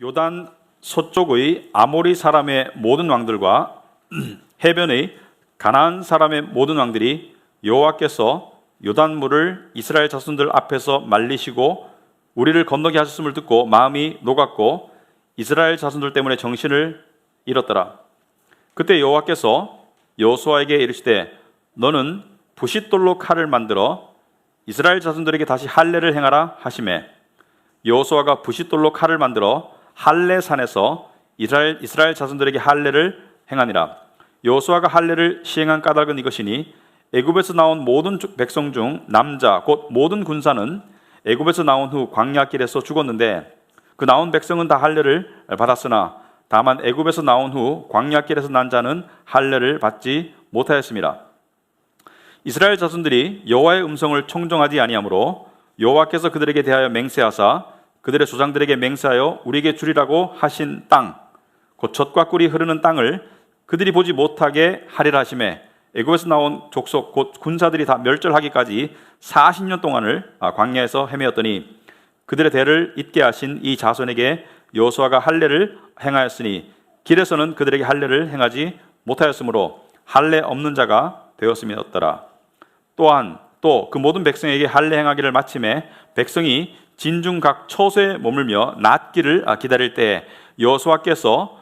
요단 서쪽의 아모리 사람의 모든 왕들과 해변의 가나안 사람의 모든 왕들이 여호와께서 요단물을 이스라엘 자손들 앞에서 말리시고 우리를 건너게 하셨음을 듣고 마음이 녹았고 이스라엘 자손들 때문에 정신을 잃었더라. 그때 여호와께서 여호수아에게 이르시되 너는 부싯돌로 칼을 만들어 이스라엘 자손들에게 다시 할례를 행하라 하시매 여호수아가 부싯돌로 칼을 만들어 할례산에서 이스라엘 자손들에게 할례를 행하니라. 여호수아가 할례를 시행한 까닭은 이것이니 애굽에서 나온 모든 백성 중 남자 곧 모든 군사는 애굽에서 나온 후 광야길에서 죽었는데 그 나온 백성은 다 할례를 받았으나 다만 애굽에서 나온 후 광야길에서 난 자는 할례를 받지 못하였습니다. 이스라엘 자손들이 여호와의 음성을 청종하지 아니하므로 여호와께서 그들에게 대하여 맹세하사 그들의 조상들에게 맹세하여 우리에게 주리라고 하신 땅 곧 젖과 꿀이 흐르는 땅을 그들이 보지 못하게 하리라 하시매 애굽에서 나온 족속 곧 군사들이 다 멸절하기까지 40년 동안을 광야에서 헤매었더니 그들의 대를 잇게 하신 이 자손에게 여호수아가 할례를 행하였으니 길에서는 그들에게 할례를 행하지 못하였으므로 할례 없는 자가 되었음이었더라. 또한 또 그 모든 백성에게 할례 행하기를 마침에 백성이 진중 각 처소에 머물며 낫기를 기다릴 때 여호수아께서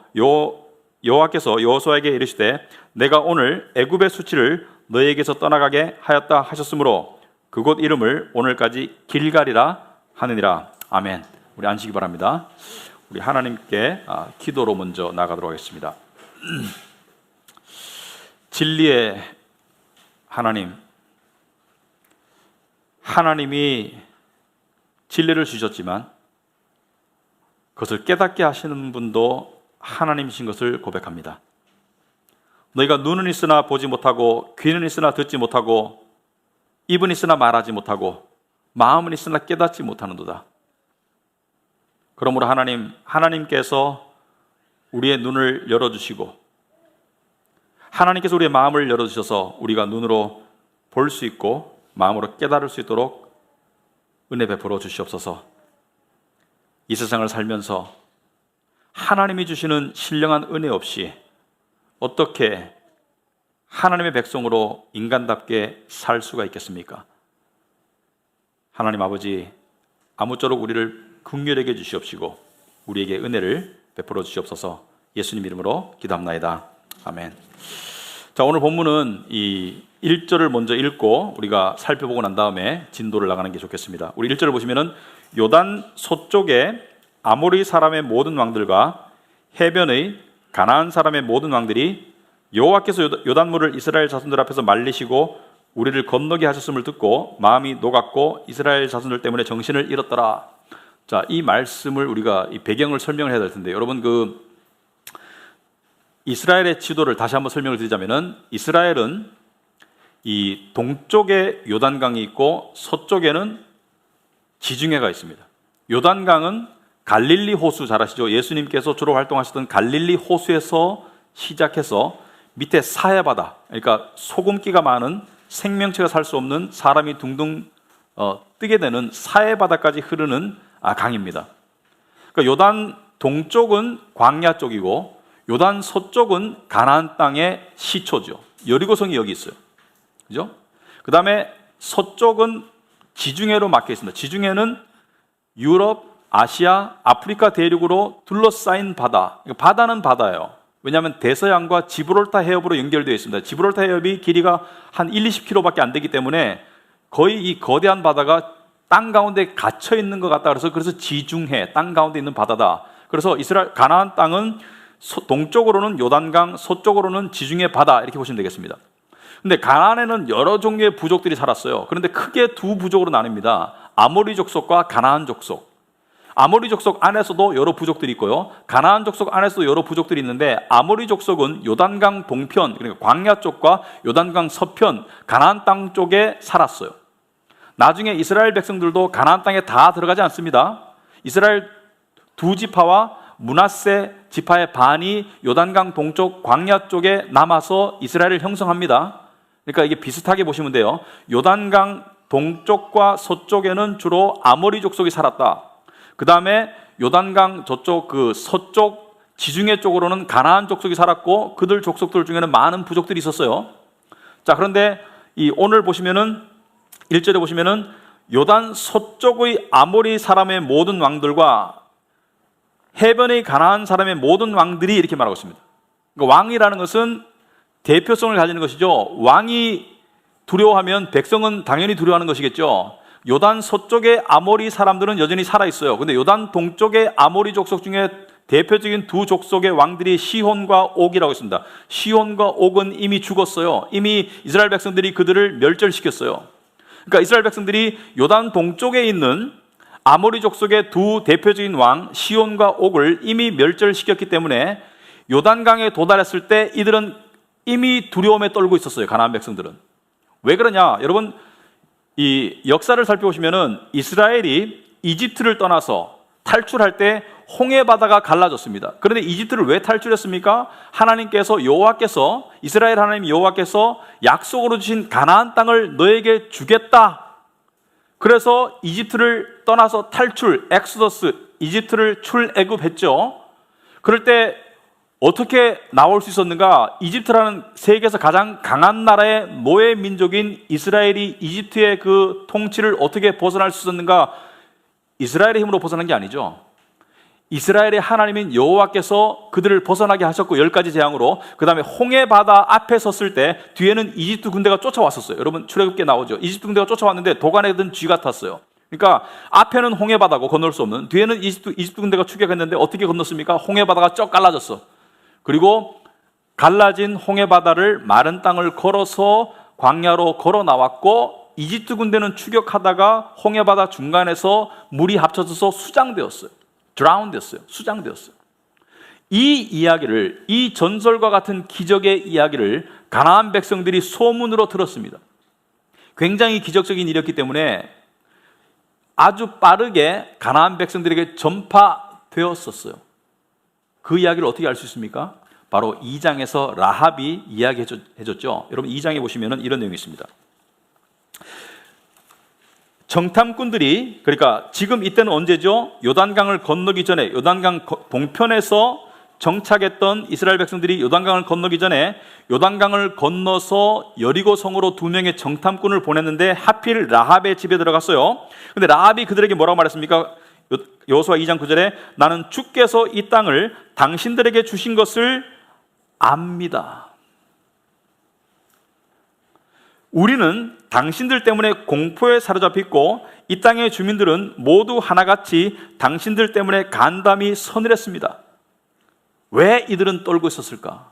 여호수아에게 이르시되 내가 오늘 애굽의 수치를 너희에게서 떠나가게 하였다 하셨으므로 그곳 이름을 오늘까지 길갈이라 하느니라. 아멘. 우리 앉으시기 바랍니다. 우리 하나님께 기도로 먼저 나가도록 하겠습니다. 진리의 하나님, 하나님이 진리를 주셨지만 그것을 깨닫게 하시는 분도 하나님이신 것을 고백합니다. 너희가 눈은 있으나 보지 못하고 귀는 있으나 듣지 못하고 입은 있으나 말하지 못하고 마음은 있으나 깨닫지 못하는도다. 그러므로 하나님께서 우리의 눈을 열어주시고 하나님께서 우리의 마음을 열어주셔서 우리가 눈으로 볼 수 있고 마음으로 깨달을 수 있도록 은혜 베풀어 주시옵소서. 이 세상을 살면서 하나님이 주시는 신령한 은혜 없이 어떻게 하나님의 백성으로 인간답게 살 수가 있겠습니까? 하나님 아버지, 아무쪼록 우리를 긍휼하게 주시옵시고 우리에게 은혜를 베풀어 주시옵소서. 예수님 이름으로 기도합나이다. 아멘. 자, 오늘 본문은 이 1절을 먼저 읽고 우리가 살펴보고 난 다음에 진도를 나가는 게 좋겠습니다. 우리 1절을 보시면은 요단 서쪽에 아모리 사람의 모든 왕들과 해변의 가나안 사람의 모든 왕들이 여호와께서 요단물을 이스라엘 자손들 앞에서 말리시고 우리를 건너게 하셨음을 듣고 마음이 녹았고 이스라엘 자손들 때문에 정신을 잃었더라. 자, 이 말씀을 우리가 이 배경을 설명을 해야 될 텐데 여러분 이스라엘의 지도를 다시 한번 설명을 드리자면은 이스라엘은 이 동쪽에 요단강이 있고 서쪽에는 지중해가 있습니다. 요단강은 갈릴리 호수 잘 아시죠? 예수님께서 주로 활동하셨던 갈릴리 호수에서 시작해서 밑에 사해바다, 그러니까 소금기가 많은 생명체가 살 수 없는 사람이 둥둥 뜨게 되는 사해바다까지 흐르는 강입니다. 그러니까 요단 동쪽은 광야 쪽이고 요단 서쪽은 가나안 땅의 시초죠. 여리고성이 여기 있어요. 그죠? 그 다음에 서쪽은 지중해로 막혀 있습니다. 지중해는 유럽, 아시아, 아프리카 대륙으로 둘러싸인 바다. 바다는 바다예요. 왜냐하면 대서양과 지브롤타 해협으로 연결되어 있습니다. 지브롤타 해협이 길이가 한 20km밖에 안 되기 때문에 거의 이 거대한 바다가 땅 가운데 갇혀 있는 것 같다. 그래서 지중해, 땅 가운데 있는 바다다. 그래서 가나안 땅은 동쪽으로는 요단강, 서쪽으로는 지중해 바다 이렇게 보시면 되겠습니다. 근데 가나안에는 여러 종류의 부족들이 살았어요. 그런데 크게 두 부족으로 나뉩니다. 아모리 족속과 가나안 족속. 아모리 족속 안에서도 여러 부족들이 있고요. 가나안 족속 안에서도 여러 부족들이 있는데 아모리 족속은 요단강 동편, 그러니까 광야 쪽과 요단강 서편, 가나안 땅 쪽에 살았어요. 나중에 이스라엘 백성들도 가나안 땅에 다 들어가지 않습니다. 이스라엘 두 지파와 므낫세 지파의 반이 요단강 동쪽 광야 쪽에 남아서 이스라엘을 형성합니다. 그러니까 이게 비슷하게 보시면 돼요. 요단강 동쪽과 서쪽에는 주로 아모리 족속이 살았다. 그 다음에 요단강 저쪽 그 서쪽 지중해 쪽으로는 가나안 족속이 살았고 그들 족속들 중에는 많은 부족들이 있었어요. 자, 그런데 이 오늘 보시면은 1절에 보시면은 요단 서쪽의 아모리 사람의 모든 왕들과 해변의 가나안 사람의 모든 왕들이 이렇게 말하고 있습니다. 그러니까 왕이라는 것은 대표성을 가지는 것이죠. 왕이 두려워하면 백성은 당연히 두려워하는 것이겠죠. 요단 서쪽의 아모리 사람들은 여전히 살아있어요. 근데 요단 동쪽의 아모리 족속 중에 대표적인 두 족속의 왕들이 시혼과 옥이라고 있습니다. 시혼과 옥은 이미 죽었어요. 이미 이스라엘 백성들이 그들을 멸절시켰어요. 그러니까 이스라엘 백성들이 요단 동쪽에 있는 아모리 족속의 두 대표적인 왕 시혼과 옥을 이미 멸절시켰기 때문에 요단강에 도달했을 때 이들은 이미 두려움에 떨고 있었어요. 가나안 백성들은. 왜 그러냐? 여러분, 이 역사를 살펴보시면은 이스라엘이 이집트를 떠나서 탈출할 때 홍해 바다가 갈라졌습니다. 그런데 이집트를 왜 탈출했습니까? 하나님께서 여호와께서 이스라엘 하나님 여호와께서 약속으로 주신 가나안 땅을 너에게 주겠다. 그래서 이집트를 떠나서 탈출, 엑소더스, 이집트를 출애굽했죠. 그럴 때 어떻게 나올 수 있었는가? 이집트라는 세계에서 가장 강한 나라의 노예 민족인 이스라엘이 이집트의 그 통치를 어떻게 벗어날 수 있었는가? 이스라엘의 힘으로 벗어난 게 아니죠. 이스라엘의 하나님인 여호와께서 그들을 벗어나게 하셨고 10가지 재앙으로, 그 다음에 홍해 바다 앞에 섰을 때 뒤에는 이집트 군대가 쫓아왔었어요. 여러분 출애굽기에 나오죠. 이집트 군대가 쫓아왔는데 도간에 든 쥐 같았어요. 그러니까 앞에는 홍해 바다고 건널 수 없는, 뒤에는 이집트 군대가 추격했는데 어떻게 건넜습니까? 홍해 바다가 쩍 갈라졌어. 그리고 갈라진 홍해 바다를 마른 땅을 걸어서 광야로 걸어 나왔고, 이집트 군대는 추격하다가 홍해 바다 중간에서 물이 합쳐져서 수장되었어요. 드라운됐어요. 수장되었어요. 이 이야기를, 이 전설과 같은 기적의 이야기를 가나안 백성들이 소문으로 들었습니다. 굉장히 기적적인 일이었기 때문에 아주 빠르게 가나안 백성들에게 전파되었었어요. 그 이야기를 어떻게 알 수 있습니까? 바로 2장에서 라합이 이야기해줬죠. 여러분 2장에 보시면 이런 내용이 있습니다. 정탐꾼들이, 그러니까 지금 이때는 언제죠? 요단강을 건너기 전에, 요단강 동편에서 정착했던 이스라엘 백성들이 요단강을 건너기 전에 요단강을 건너서 여리고 성으로 2명의 정탐꾼을 보냈는데 하필 라합의 집에 들어갔어요. 근데 라합이 그들에게 뭐라고 말했습니까? 여호수아 2장 9절에 나는 주께서 이 땅을 당신들에게 주신 것을 압니다. 우리는 당신들 때문에 공포에 사로잡혔고 이 땅의 주민들은 모두 하나같이 당신들 때문에 간담이 서늘했습니다. 왜 이들은 떨고 있었을까?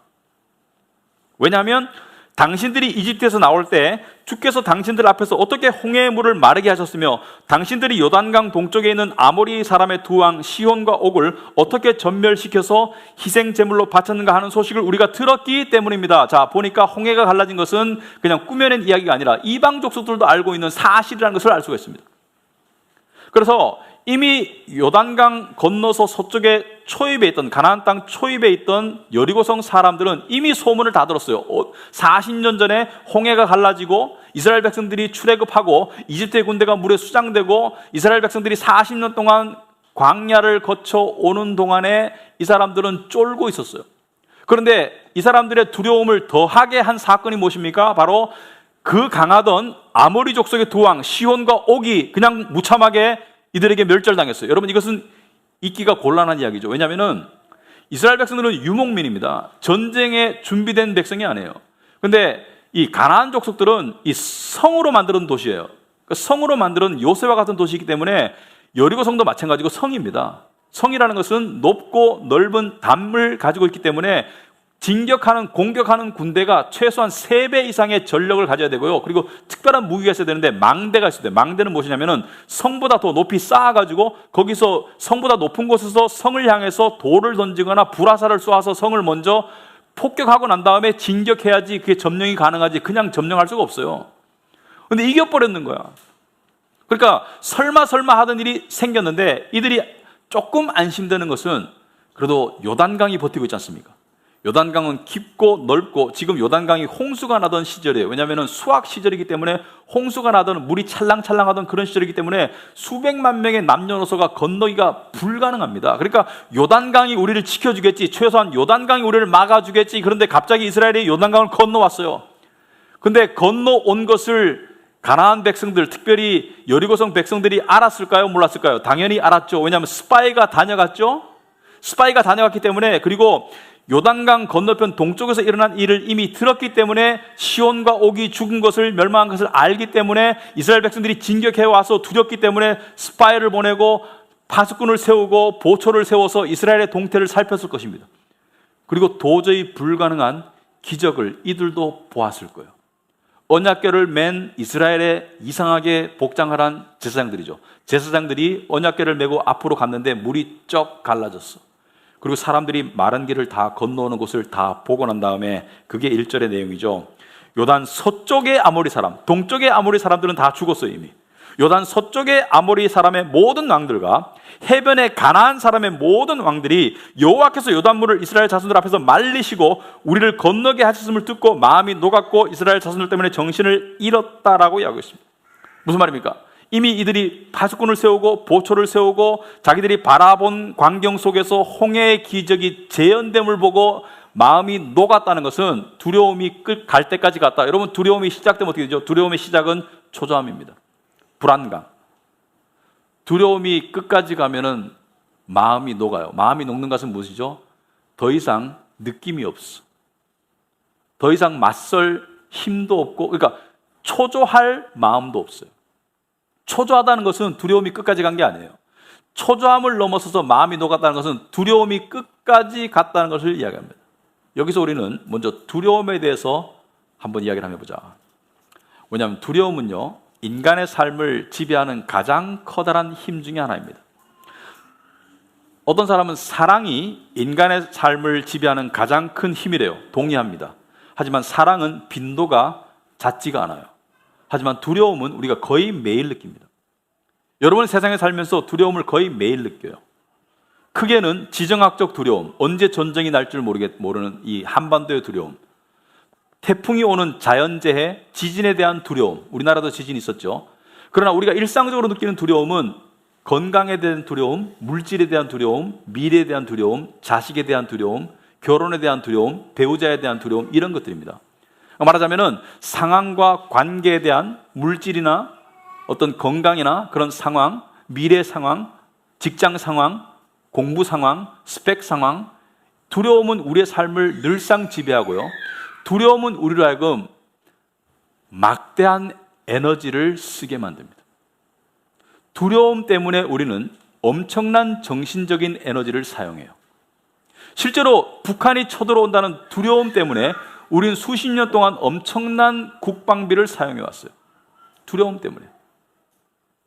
왜냐하면 당신들이 이집트에서 나올 때 주께서 당신들 앞에서 어떻게 홍해의 물을 마르게 하셨으며 당신들이 요단강 동쪽에 있는 아모리 사람의 두 왕 시혼과 옥을 어떻게 전멸시켜서 희생 제물로 바쳤는가 하는 소식을 우리가 들었기 때문입니다. 자, 보니까 홍해가 갈라진 것은 그냥 꾸며낸 이야기가 아니라 이방 족속들도 알고 있는 사실이라는 것을 알 수가 있습니다. 그래서 이미 요단강 건너서 서쪽에 초입에 있던, 가나안 땅 초입에 있던 여리고성 사람들은 이미 소문을 다 들었어요. 40년 전에 홍해가 갈라지고 이스라엘 백성들이 출애굽하고 이집트의 군대가 물에 수장되고 이스라엘 백성들이 40년 동안 광야를 거쳐 오는 동안에 이 사람들은 쫄고 있었어요. 그런데 이 사람들의 두려움을 더하게 한 사건이 무엇입니까? 바로 그 강하던 아모리 족속의 두 왕 시혼과 옥이 그냥 무참하게 이들에게 멸절당했어요. 여러분 이것은 읽기가 곤란한 이야기죠. 왜냐하면 이스라엘 백성들은 유목민입니다. 전쟁에 준비된 백성이 아니에요. 그런데 이 가나안 족속들은 이 성으로 만드는 도시예요. 그러니까 성으로 만드는 요새와 같은 도시이기 때문에 여리고성도 마찬가지고 성입니다. 성이라는 것은 높고 넓은 담을 가지고 있기 때문에 진격하는, 공격하는 군대가 최소한 3배 이상의 전력을 가져야 되고요. 그리고 특별한 무기가 있어야 되는데 망대가 있어야 돼요. 망대는 무엇이냐면은 성보다 더 높이 쌓아가지고 거기서 성보다 높은 곳에서 성을 향해서 돌을 던지거나 불화살을 쏘아서 성을 먼저 폭격하고 난 다음에 진격해야지 그게 점령이 가능하지 그냥 점령할 수가 없어요. 근데 이겨버렸는 거야. 그러니까 설마 하던 일이 생겼는데 이들이 조금 안심되는 것은 그래도 요단강이 버티고 있지 않습니까? 요단강은 깊고 넓고 지금 요단강이 홍수가 나던 시절이에요. 왜냐하면 수학 시절이기 때문에 홍수가 나던 물이 찰랑찰랑하던 그런 시절이기 때문에 수백만 명의 남녀노소가 건너기가 불가능합니다. 그러니까 요단강이 우리를 지켜주겠지, 최소한 요단강이 우리를 막아주겠지. 그런데 갑자기 이스라엘이 요단강을 건너왔어요. 근데 건너온 것을 가나안 백성들, 특별히 여리고성 백성들이 알았을까요? 몰랐을까요? 당연히 알았죠. 왜냐하면 스파이가 다녀갔죠. 스파이가 다녀갔기 때문에, 그리고 요단강 건너편 동쪽에서 일어난 일을 이미 들었기 때문에 시온과 옥이 죽은 것을, 멸망한 것을 알기 때문에 이스라엘 백성들이 진격해와서 두렵기 때문에 스파이를 보내고 파수꾼을 세우고 보초를 세워서 이스라엘의 동태를 살폈을 것입니다. 그리고 도저히 불가능한 기적을 이들도 보았을 거예요. 언약궤를 맨 이스라엘의 이상하게 복장하란 제사장들이죠. 제사장들이 언약궤를 메고 앞으로 갔는데 물이 쩍 갈라졌어. 그리고 사람들이 마른 길을 다 건너오는 곳을 다 보고 난 다음에, 그게 1절의 내용이죠. 요단 서쪽의 아모리 사람, 동쪽의 아모리 사람들은 다 죽었어요. 이미. 요단 서쪽의 아모리 사람의 모든 왕들과 해변의 가나안 사람의 모든 왕들이 여호와께서 요단물을 이스라엘 자손들 앞에서 말리시고 우리를 건너게 하셨음을 듣고 마음이 녹았고 이스라엘 자손들 때문에 정신을 잃었다라고 이야기하고 있습니다. 무슨 말입니까? 이미 이들이 파수꾼을 세우고 보초를 세우고 자기들이 바라본 광경 속에서 홍해의 기적이 재현됨을 보고 마음이 녹았다는 것은 두려움이 끝 갈 때까지 갔다. 여러분, 두려움이 시작되면 어떻게 되죠? 두려움의 시작은 초조함입니다. 불안감. 두려움이 끝까지 가면은 마음이 녹아요. 마음이 녹는 것은 무엇이죠? 더 이상 느낌이 없어. 더 이상 맞설 힘도 없고, 그러니까 초조할 마음도 없어요. 초조하다는 것은 두려움이 끝까지 간 게 아니에요. 초조함을 넘어서서 마음이 녹았다는 것은 두려움이 끝까지 갔다는 것을 이야기합니다. 여기서 우리는 먼저 두려움에 대해서 한번 이야기를 해보자. 왜냐하면 두려움은요, 인간의 삶을 지배하는 가장 커다란 힘 중에 하나입니다. 어떤 사람은 사랑이 인간의 삶을 지배하는 가장 큰 힘이래요. 동의합니다. 하지만 사랑은 빈도가 잦지가 않아요. 하지만 두려움은 우리가 거의 매일 느낍니다. 여러분, 세상에 살면서 두려움을 거의 매일 느껴요. 크게는 지정학적 두려움, 언제 전쟁이 날 줄 모르는 이 한반도의 두려움, 태풍이 오는 자연재해, 지진에 대한 두려움, 우리나라도 지진이 있었죠. 그러나 우리가 일상적으로 느끼는 두려움은 건강에 대한 두려움, 물질에 대한 두려움, 미래에 대한 두려움, 자식에 대한 두려움, 결혼에 대한 두려움, 배우자에 대한 두려움, 이런 것들입니다. 말하자면은 상황과 관계에 대한 물질이나 어떤 건강이나 그런 상황, 미래 상황, 직장 상황, 공부 상황, 스펙 상황, 두려움은 우리의 삶을 늘상 지배하고요. 두려움은 우리로 하여금 막대한 에너지를 쓰게 만듭니다. 두려움 때문에 우리는 엄청난 정신적인 에너지를 사용해요. 실제로 북한이 쳐들어온다는 두려움 때문에 우리는 수십 년 동안 엄청난 국방비를 사용해 왔어요. 두려움 때문에.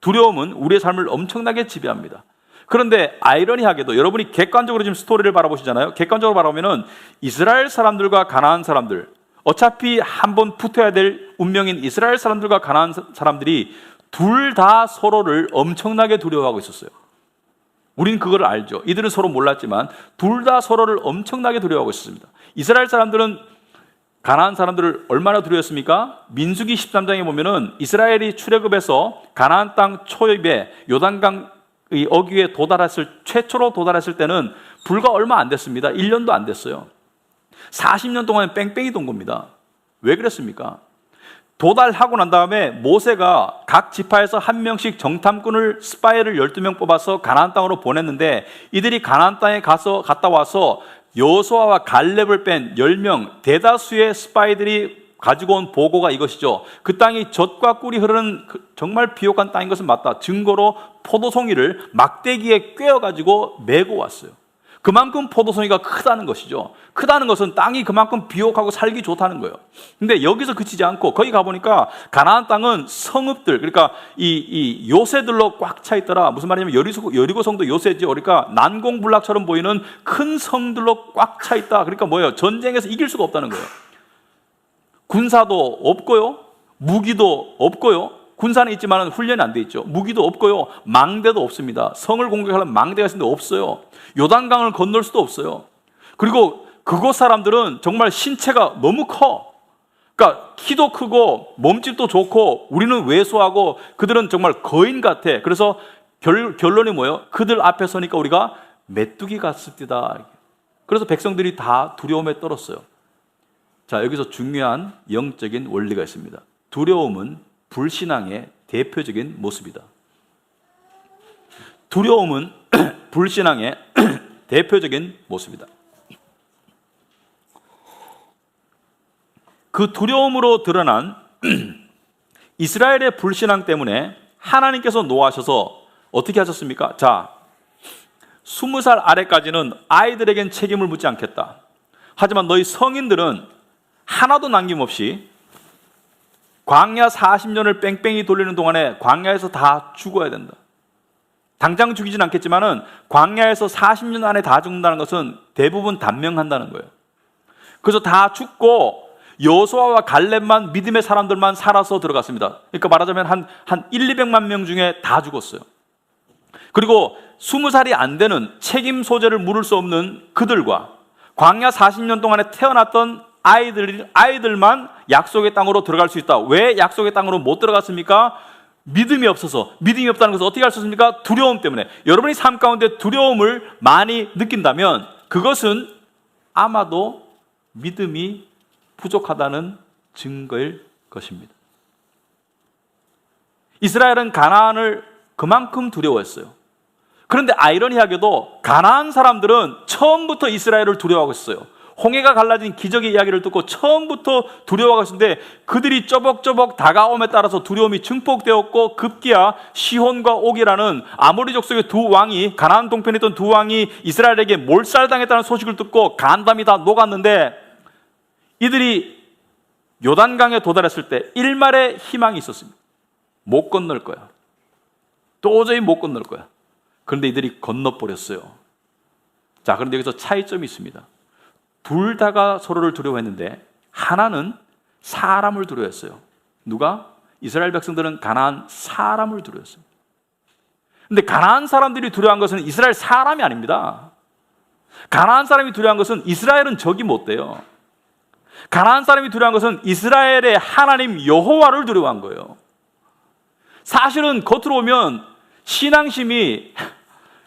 두려움은 우리의 삶을 엄청나게 지배합니다. 그런데 아이러니하게도 여러분이 객관적으로 지금 스토리를 바라보시잖아요. 객관적으로 바라보면은 이스라엘 사람들과 가나안 사람들, 어차피 한번 붙어야 될 운명인 이스라엘 사람들과 가나안 사람들이 둘 다 서로를 엄청나게 두려워하고 있었어요. 우린 그걸 알죠. 이들은 서로 몰랐지만 둘 다 서로를 엄청나게 두려워하고 있었습니다. 이스라엘 사람들은 가나안 사람들을 얼마나 두려웠습니까? 민수기 13장에 보면은 이스라엘이 출애굽해서 가나안 땅 초입에 요단강 어귀에 최초로 도달했을 때는 불과 얼마 안 됐습니다. 1년도 안 됐어요. 40년 동안 뺑뺑이 돈 겁니다. 왜 그랬습니까? 도달하고 난 다음에 모세가 각 지파에서 한 명씩 정탐꾼을, 스파이를 12명 뽑아서 가나안 땅으로 보냈는데 이들이 가나안 땅에 갔다 와서 여호수아와 갈렙을 뺀 10명 대다수의 스파이들이 가지고 온 보고가 이것이죠. 그 땅이 젖과 꿀이 흐르는 정말 비옥한 땅인 것은 맞다. 증거로 포도송이를 막대기에 꿰어가지고 메고 왔어요. 그만큼 포도송이가 크다는 것이죠. 크다는 것은 땅이 그만큼 비옥하고 살기 좋다는 거예요. 근데 여기서 그치지 않고 거기 가보니까 가나안 땅은 성읍들, 그러니까 이 요새들로 꽉 차 있더라. 무슨 말이냐면 여리고성도 요새지. 그러니까 난공불락처럼 보이는 큰 성들로 꽉 차 있다. 그러니까 뭐예요? 전쟁에서 이길 수가 없다는 거예요. 군사도 없고요, 무기도 없고요. 군사는 있지만 훈련이 안 돼 있죠. 무기도 없고요, 망대도 없습니다. 성을 공격하려면 망대가 있는데 없어요. 요단강을 건널 수도 없어요. 그리고 그곳 사람들은 정말 신체가 너무 커. 그러니까 키도 크고 몸집도 좋고 우리는 왜소하고 그들은 정말 거인 같아. 그래서 결론이 뭐예요? 그들 앞에 서니까 우리가 메뚜기 같습니다. 그래서 백성들이 다 두려움에 떨었어요. 자, 여기서 중요한 영적인 원리가 있습니다. 두려움은 불신앙의 대표적인 모습이다. 두려움은 불신앙의 대표적인 모습이다. 그 두려움으로 드러난 이스라엘의 불신앙 때문에 하나님께서 노하셔서 어떻게 하셨습니까? 자, 20살 아래까지는 아이들에겐 책임을 묻지 않겠다. 하지만 너희 성인들은 하나도 남김없이 광야 40년을 뺑뺑이 돌리는 동안에 광야에서 다 죽어야 된다. 당장 죽이진 않겠지만은 광야에서 40년 안에 다 죽는다는 것은 대부분 단명한다는 거예요. 그래서 다 죽고 여호수아와 갈렙만 믿음의 사람들만 살아서 들어갔습니다. 그러니까 말하자면 한 1, 200만 명 중에 다 죽었어요. 그리고 20살이 안 되는 책임 소재를 물을 수 없는 그들과 광야 40년 동안에 태어났던 아이들만 약속의 땅으로 들어갈 수 있다. 왜 약속의 땅으로 못 들어갔습니까? 믿음이 없어서. 믿음이 없다는 것은 어떻게 할 수 있습니까? 두려움 때문에. 여러분이 삶 가운데 두려움을 많이 느낀다면 그것은 아마도 믿음이 부족하다는 증거일 것입니다. 이스라엘은 가나안을 그만큼 두려워했어요. 그런데 아이러니하게도 가나안 사람들은 처음부터 이스라엘을 두려워하고 있어요. 홍해가 갈라진 기적의 이야기를 듣고 처음부터 두려워하고 있었는데 그들이 쪼벅쪼벅 다가옴에 따라서 두려움이 증폭되었고 급기야 시혼과 옥이라는 아모리 족속의 두 왕이 가나안 동편에 있던 두 왕이 이스라엘에게 몰살당했다는 소식을 듣고 간담이 다 녹았는데 이들이 요단강에 도달했을 때 일말의 희망이 있었습니다. 못 건널 거야. 도저히 못 건널 거야. 그런데 이들이 건너버렸어요. 자, 그런데 여기서 차이점이 있습니다. 둘 다가 서로를 두려워했는데 하나는 사람을 두려워했어요. 누가? 이스라엘 백성들은 가나안 사람을 두려워했어요. 그런데 가나안 사람들이 두려워한 것은 이스라엘 사람이 아닙니다. 가나안 사람이 두려워한 것은 이스라엘은 적이 못 돼요. 가나안 사람이 두려워한 것은 이스라엘의 하나님 여호와를 두려워한 거예요. 사실은 겉으로 보면 신앙심이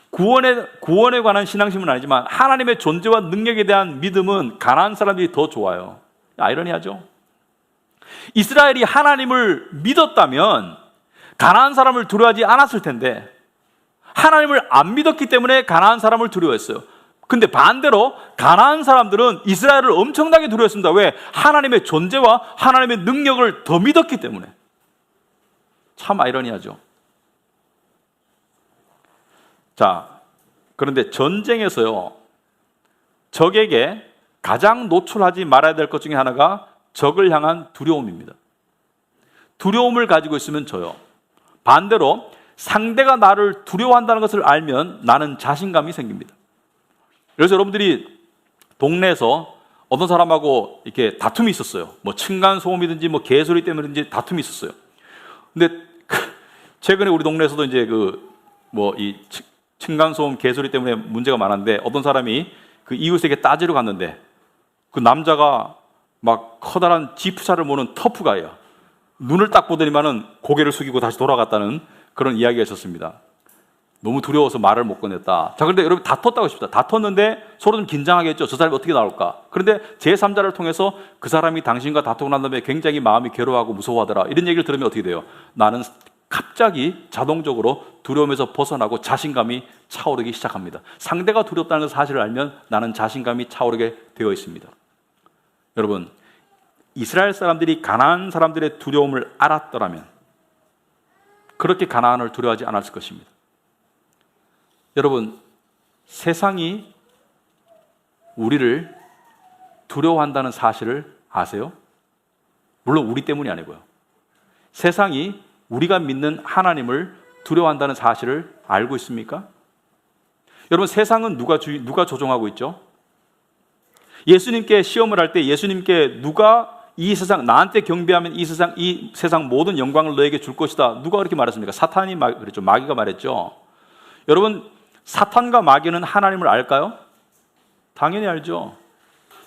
구원에 관한 신앙심은 아니지만 하나님의 존재와 능력에 대한 믿음은 가나안 사람들이 더 좋아요. 아이러니하죠? 이스라엘이 하나님을 믿었다면 가나안 사람을 두려워하지 않았을 텐데 하나님을 안 믿었기 때문에 가나안 사람을 두려워했어요. 근데 반대로 가나안 사람들은 이스라엘을 엄청나게 두려워했습니다. 왜? 하나님의 존재와 하나님의 능력을 더 믿었기 때문에. 참 아이러니하죠. 자, 그런데 전쟁에서요, 적에게 가장 노출하지 말아야 될 것 중에 하나가 적을 향한 두려움입니다. 두려움을 가지고 있으면 져요. 반대로 상대가 나를 두려워한다는 것을 알면 나는 자신감이 생깁니다. 그래서 여러분들이 동네에서 어떤 사람하고 이렇게 다툼이 있었어요. 뭐 층간소음이든지 뭐 개소리 때문이든지 다툼이 있었어요. 근데 최근에 우리 동네에서도 이제 이 층간소음 개소리 때문에 문제가 많았는데 어떤 사람이 그 이웃에게 따지러 갔는데 그 남자가 막 커다란 지프차를 모는 터프가예요. 눈을 딱 보더니만은 고개를 숙이고 다시 돌아갔다는 그런 이야기가 있었습니다. 너무 두려워서 말을 못 꺼냈다. 자, 그런데 여러분 다퉜다고 싶다. 다퉜는데 서로 좀 긴장하겠죠. 저 사람이 어떻게 나올까? 그런데 제3자를 통해서 그 사람이 당신과 다투고 난 다음에 굉장히 마음이 괴로워하고 무서워하더라. 이런 얘기를 들으면 어떻게 돼요? 나는 갑자기 자동적으로 두려움에서 벗어나고 자신감이 차오르기 시작합니다. 상대가 두렵다는 사실을 알면 나는 자신감이 차오르게 되어 있습니다. 여러분, 이스라엘 사람들이 가나안 사람들의 두려움을 알았더라면 그렇게 가나안을 두려워하지 않았을 것입니다. 여러분, 세상이 우리를 두려워한다는 사실을 아세요? 물론 우리 때문이 아니고요. 세상이 우리가 믿는 하나님을 두려워한다는 사실을 알고 있습니까? 여러분, 세상은 누가 조종하고 있죠? 예수님께 시험을 할 때 예수님께 누가 이 세상, 나한테 경배하면 이 세상 모든 영광을 너에게 줄 것이다. 누가 그렇게 말했습니까? 사탄이 그랬죠. 마귀가 말했죠. 여러분, 사탄과 마귀는 하나님을 알까요? 당연히 알죠.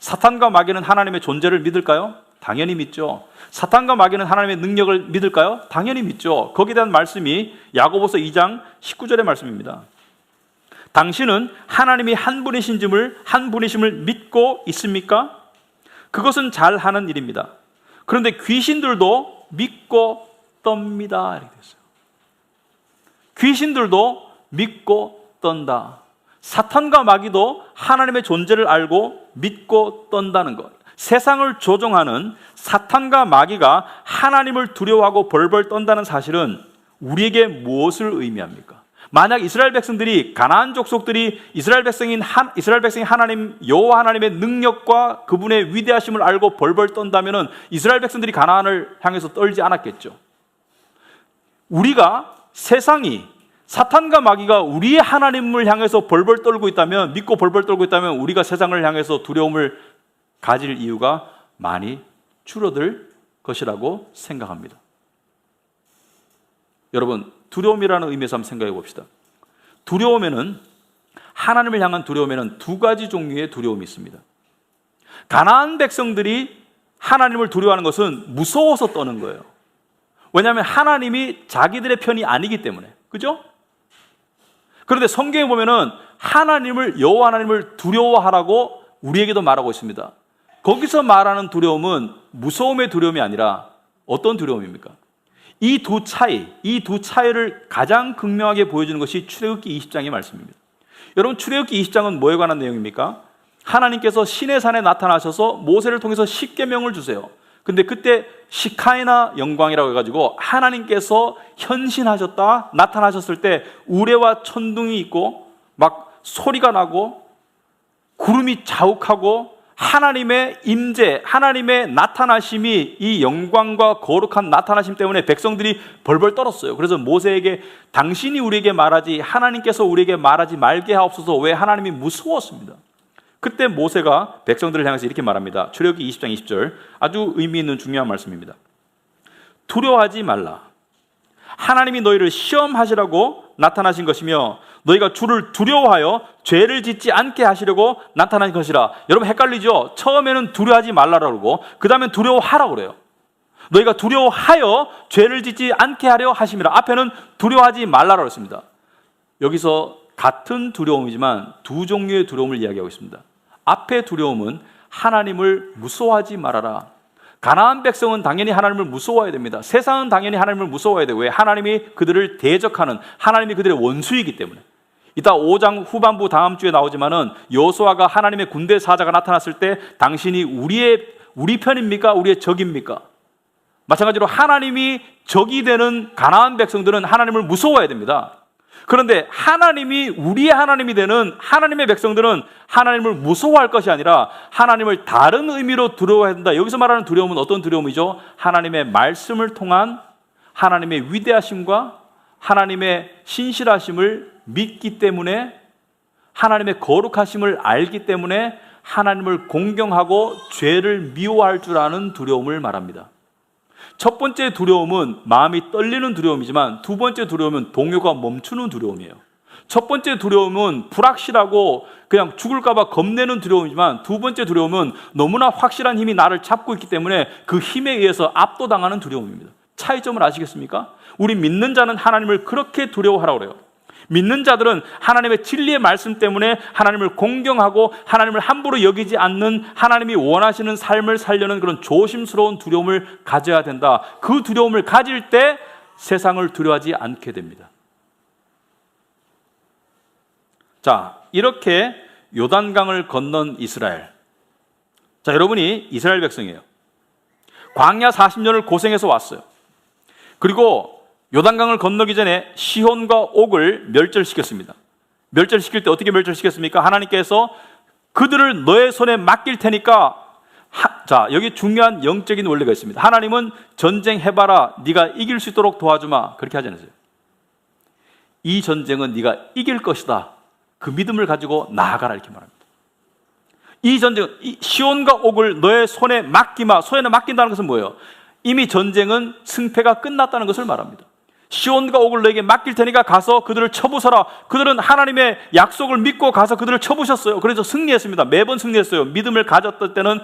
사탄과 마귀는 하나님의 존재를 믿을까요? 당연히 믿죠. 사탄과 마귀는 하나님의 능력을 믿을까요? 당연히 믿죠. 거기에 대한 말씀이 야고보서 2장 19절의 말씀입니다. 당신은 하나님이 한 분이심을 믿고 있습니까? 그것은 잘하는 일입니다. 그런데 귀신들도 믿고 떱니다. 이렇게 됐어요. 귀신들도 믿고 떤다. 사탄과 마귀도 하나님의 존재를 알고 믿고 떤다는 것. 세상을 조종하는 사탄과 마귀가 하나님을 두려워하고 벌벌 떤다는 사실은 우리에게 무엇을 의미합니까? 만약 이스라엘 백성들이, 가나안 족속들이 이스라엘 백성이 하나님 여호와 하나님의 능력과 그분의 위대하심을 알고 벌벌 떤다면은 이스라엘 백성들이 가나안을 향해서 떨지 않았겠죠. 우리가, 세상이, 사탄과 마귀가 우리의 하나님을 향해서 벌벌 떨고 있다면, 믿고 벌벌 떨고 있다면 우리가 세상을 향해서 두려움을 가질 이유가 많이 줄어들 것이라고 생각합니다. 여러분, 두려움이라는 의미에서 한번 생각해 봅시다. 두려움에는, 하나님을 향한 두려움에는 두 가지 종류의 두려움이 있습니다. 가나안 백성들이 하나님을 두려워하는 것은 무서워서 떠는 거예요. 왜냐하면 하나님이 자기들의 편이 아니기 때문에. 그죠? 그런데 성경에 보면은 여호와 하나님을 두려워하라고 우리에게도 말하고 있습니다. 거기서 말하는 두려움은 무서움의 두려움이 아니라 어떤 두려움입니까? 이 두 차이를 가장 극명하게 보여주는 것이 출애굽기 20장의 말씀입니다. 여러분, 출애굽기 20장은 뭐에 관한 내용입니까? 하나님께서 시내산에 나타나셔서 모세를 통해서 십계명을 주세요. 근데 그때 시카이나 영광이라고 해가지고 하나님께서 현신하셨다, 나타나셨을 때 우레와 천둥이 있고 막 소리가 나고 구름이 자욱하고 하나님의 임재, 하나님의 나타나심이, 이 영광과 거룩한 나타나심 때문에 백성들이 벌벌 떨었어요. 그래서 모세에게 당신이 우리에게 말하지 하나님께서 우리에게 말하지 말게 하옵소서. 왜? 하나님이 무서웠습니다. 그때 모세가 백성들을 향해서 이렇게 말합니다. 출애굽기 20장 20절, 아주 의미 있는 중요한 말씀입니다. 두려워하지 말라. 하나님이 너희를 시험하시라고 나타나신 것이며 너희가 주를 두려워하여 죄를 짓지 않게 하시려고 나타난 것이라. 여러분, 헷갈리죠? 처음에는 두려워하지 말라라고 그러고 그 다음엔 두려워하라고 그래요. 너희가 두려워하여 죄를 짓지 않게 하려 하심이라. 앞에는 두려워하지 말라라고 했습니다. 여기서 같은 두려움이지만 두 종류의 두려움을 이야기하고 있습니다. 앞의 두려움은 하나님을 무서워하지 말아라. 가나안 백성은 당연히 하나님을 무서워해야 됩니다. 세상은 당연히 하나님을 무서워해야 돼요. 왜? 하나님이 그들을 대적하는, 하나님이 그들의 원수이기 때문에. 이따 5장 후반부 다음 주에 나오지만은 여호수아가 하나님의 군대 사자가 나타났을 때 당신이 우리 편입니까? 우리의 적입니까? 마찬가지로 하나님이 적이 되는 가나안 백성들은 하나님을 무서워해야 됩니다. 그런데 하나님이 우리의 하나님이 되는 하나님의 백성들은 하나님을 무서워할 것이 아니라 하나님을 다른 의미로 두려워해야 된다. 여기서 말하는 두려움은 어떤 두려움이죠? 하나님의 말씀을 통한 하나님의 위대하심과 하나님의 신실하심을 믿기 때문에, 하나님의 거룩하심을 알기 때문에 하나님을 공경하고 죄를 미워할 줄 아는 두려움을 말합니다. 첫 번째 두려움은 마음이 떨리는 두려움이지만 두 번째 두려움은 동요가 멈추는 두려움이에요. 첫 번째 두려움은 불확실하고 그냥 죽을까 봐 겁내는 두려움이지만 두 번째 두려움은 너무나 확실한 힘이 나를 잡고 있기 때문에 그 힘에 의해서 압도당하는 두려움입니다. 차이점을 아시겠습니까? 우리 믿는 자는 하나님을 그렇게 두려워하라고 그래요. 믿는 자들은 하나님의 진리의 말씀 때문에 하나님을 공경하고 하나님을 함부로 여기지 않는, 하나님이 원하시는 삶을 살려는 그런 조심스러운 두려움을 가져야 된다. 그 두려움을 가질 때 세상을 두려워하지 않게 됩니다. 자, 이렇게 요단강을 건넌 이스라엘. 자, 여러분이 이스라엘 백성이에요. 광야 40년을 고생해서 왔어요. 그리고 요단강을 건너기 전에 시혼과 옥을 멸절시켰습니다. 멸절시킬 때 어떻게 멸절시켰습니까? 하나님께서 그들을 너의 손에 맡길 테니까, 자, 여기 중요한 영적인 원리가 있습니다. 하나님은 전쟁해봐라, 네가 이길 수 있도록 도와주마, 그렇게 하지 않으세요. 이 전쟁은 네가 이길 것이다, 그 믿음을 가지고 나아가라, 이렇게 말합니다. 이 전쟁은, 시혼과 옥을 너의 손에 맡기마. 손에 맡긴다는 것은 뭐예요? 이미 전쟁은 승패가 끝났다는 것을 말합니다. 시온과 옥을 너에게 맡길 테니까 가서 그들을 쳐부숴라. 그들은 하나님의 약속을 믿고 가서 그들을 쳐부셨어요. 그래서 승리했습니다. 매번 승리했어요. 믿음을 가졌을 때는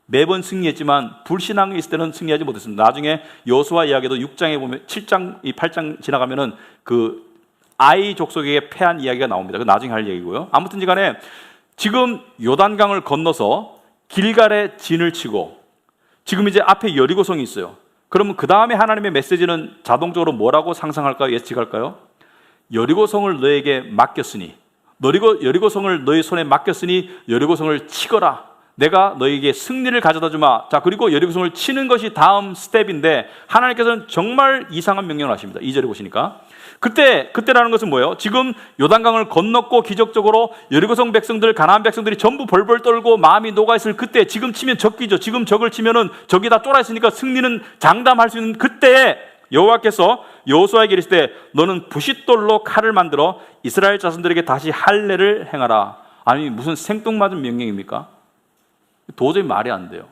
매번 승리했지만 불신앙이 있을 때는 승리하지 못했습니다. 나중에 여호수아 이야기도 6장에 보면 7장, 8장 지나가면은 그 아이 족속에게 패한 이야기가 나옵니다. 그 나중에 할 얘기고요. 아무튼 간에 지금 요단강을 건너서 길갈에 진을 치고 지금 이제 앞에 여리고성이 있어요. 그러면 그 다음에 하나님의 메시지는 자동적으로 뭐라고 상상할까요? 예측할까요? 여리고성을 너에게 맡겼으니, 여리고성을 너희 손에 맡겼으니 여리고성을 치거라. 내가 너에게 승리를 가져다 주마. 자, 그리고 여리고성을 치는 것이 다음 스텝인데 하나님께서는 정말 이상한 명령을 하십니다. 2절에 보시니까. 그때라는 것은 뭐예요? 지금 요단강을 건넜고 기적적으로 여리고성 백성들, 가나안 백성들이 전부 벌벌 떨고 마음이 녹아있을 그때, 지금 치면 적기죠. 지금 적을 치면은 적이 다 쫄아있으니까 승리는 장담할 수 있는 그때에 여호와께서 여호수아에게 이르시되 너는 부싯돌로 칼을 만들어 이스라엘 자손들에게 다시 할례를 행하라. 아니 무슨 생뚱맞은 명령입니까? 도저히 말이 안 돼요.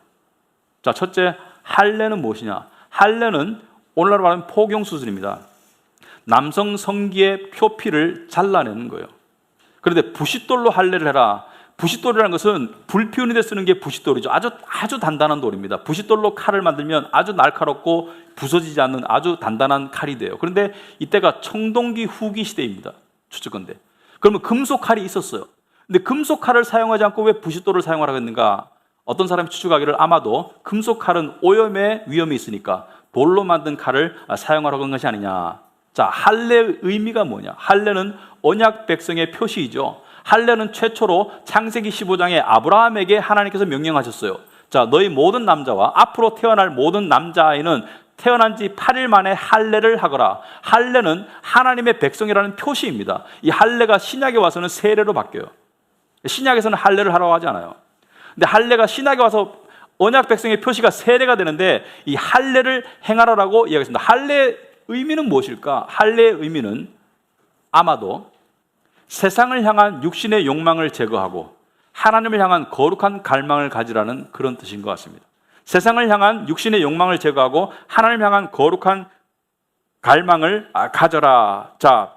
자, 첫째, 할례는 무엇이냐? 할례는 오늘날 말하면 포경 수술입니다. 남성 성기의 표피를 잘라내는 거예요. 그런데 부싯돌로 할례를 해라. 부싯돌이라는 것은 불 피우는 데 쓰는 게 부싯돌이죠. 아주 단단한 돌입니다. 부싯돌로 칼을 만들면 아주 날카롭고 부서지지 않는 아주 단단한 칼이 돼요. 그런데 이때가 청동기 후기 시대입니다. 추측건데. 그러면 금속 칼이 있었어요. 근데 금속 칼을 사용하지 않고 왜 부싯돌을 사용하라고 했는가? 어떤 사람이 추측하기를 아마도 금속 칼은 오염의 위험이 있으니까 돌로 만든 칼을 사용하라고 한 것이 아니냐. 자, 할례의 의미가 뭐냐? 할례는 언약 백성의 표시이죠. 할례는 최초로 창세기 15장에 아브라함에게 하나님께서 명령하셨어요. 자, 너희 모든 남자와 앞으로 태어날 모든 남자아이는 태어난 지 8일 만에 할례를 하거라. 할례는 하나님의 백성이라는 표시입니다. 이 할례가 신약에 와서는 세례로 바뀌어요. 신약에서는 할례를 하라고 하지 않아요. 근데 할례가 신약에 와서 언약 백성의 표시가 세례가 되는데 이 할례를 행하라라고 이야기했습니다. 할례의 의미는 무엇일까? 할례의 의미는 아마도 세상을 향한 육신의 욕망을 제거하고 하나님을 향한 거룩한 갈망을 가지라는 그런 뜻인 것 같습니다. 세상을 향한 육신의 욕망을 제거하고 하나님을 향한 거룩한 갈망을 가져라. 자,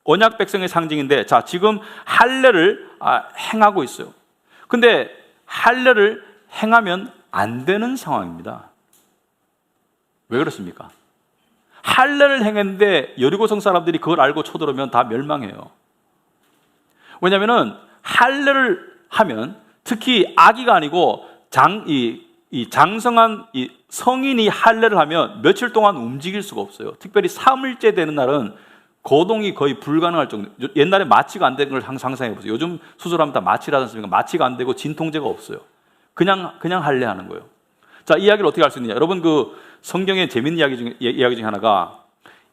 언약 백성의 상징인데, 자, 지금 할례를 행하고 있어요. 근데 할례를 행하면 안 되는 상황입니다. 왜 그렇습니까? 할례를 행했는데 여리고성 사람들이 그걸 알고 쳐들어오면 다 멸망해요. 왜냐하면 할례를 하면 특히 아기가 아니고 장성한 성인이 할례를 하면 며칠 동안 움직일 수가 없어요. 특별히 3일째 되는 날은 거동이 거의 불가능할 정도. 옛날에 마취가 안 되는 걸 상상해 보세요. 요즘 수술하면 다 마취를 하지 않습니까? 마취가 안 되고 진통제가 없어요. 그냥 할례하는 거예요. 자, 이 이야기를 어떻게 할 수 있느냐? 여러분, 그 성경에 재밌는 이야기 중에 하나가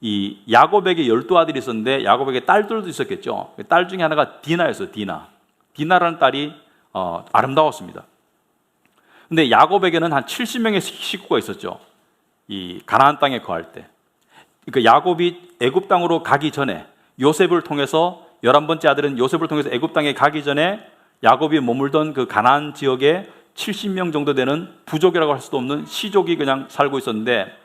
이 야곱에게 12아들이 있었는데 야곱에게 딸들도 있었겠죠. 딸 중에 하나가 디나였어요. 디나라는 딸이 아름다웠습니다. 근데 야곱에게는 한 70명의 식구가 있었죠. 이 가나안 땅에 거할 때. 그러니까 야곱이 애굽 땅으로 가기 전에 요셉을 통해서 11번째 아들은 요셉을 통해서 애굽 땅에 가기 전에 야곱이 머물던 그 가나안 지역에 70명 정도 되는 부족이라고 할 수도 없는 시족이 그냥 살고 있었는데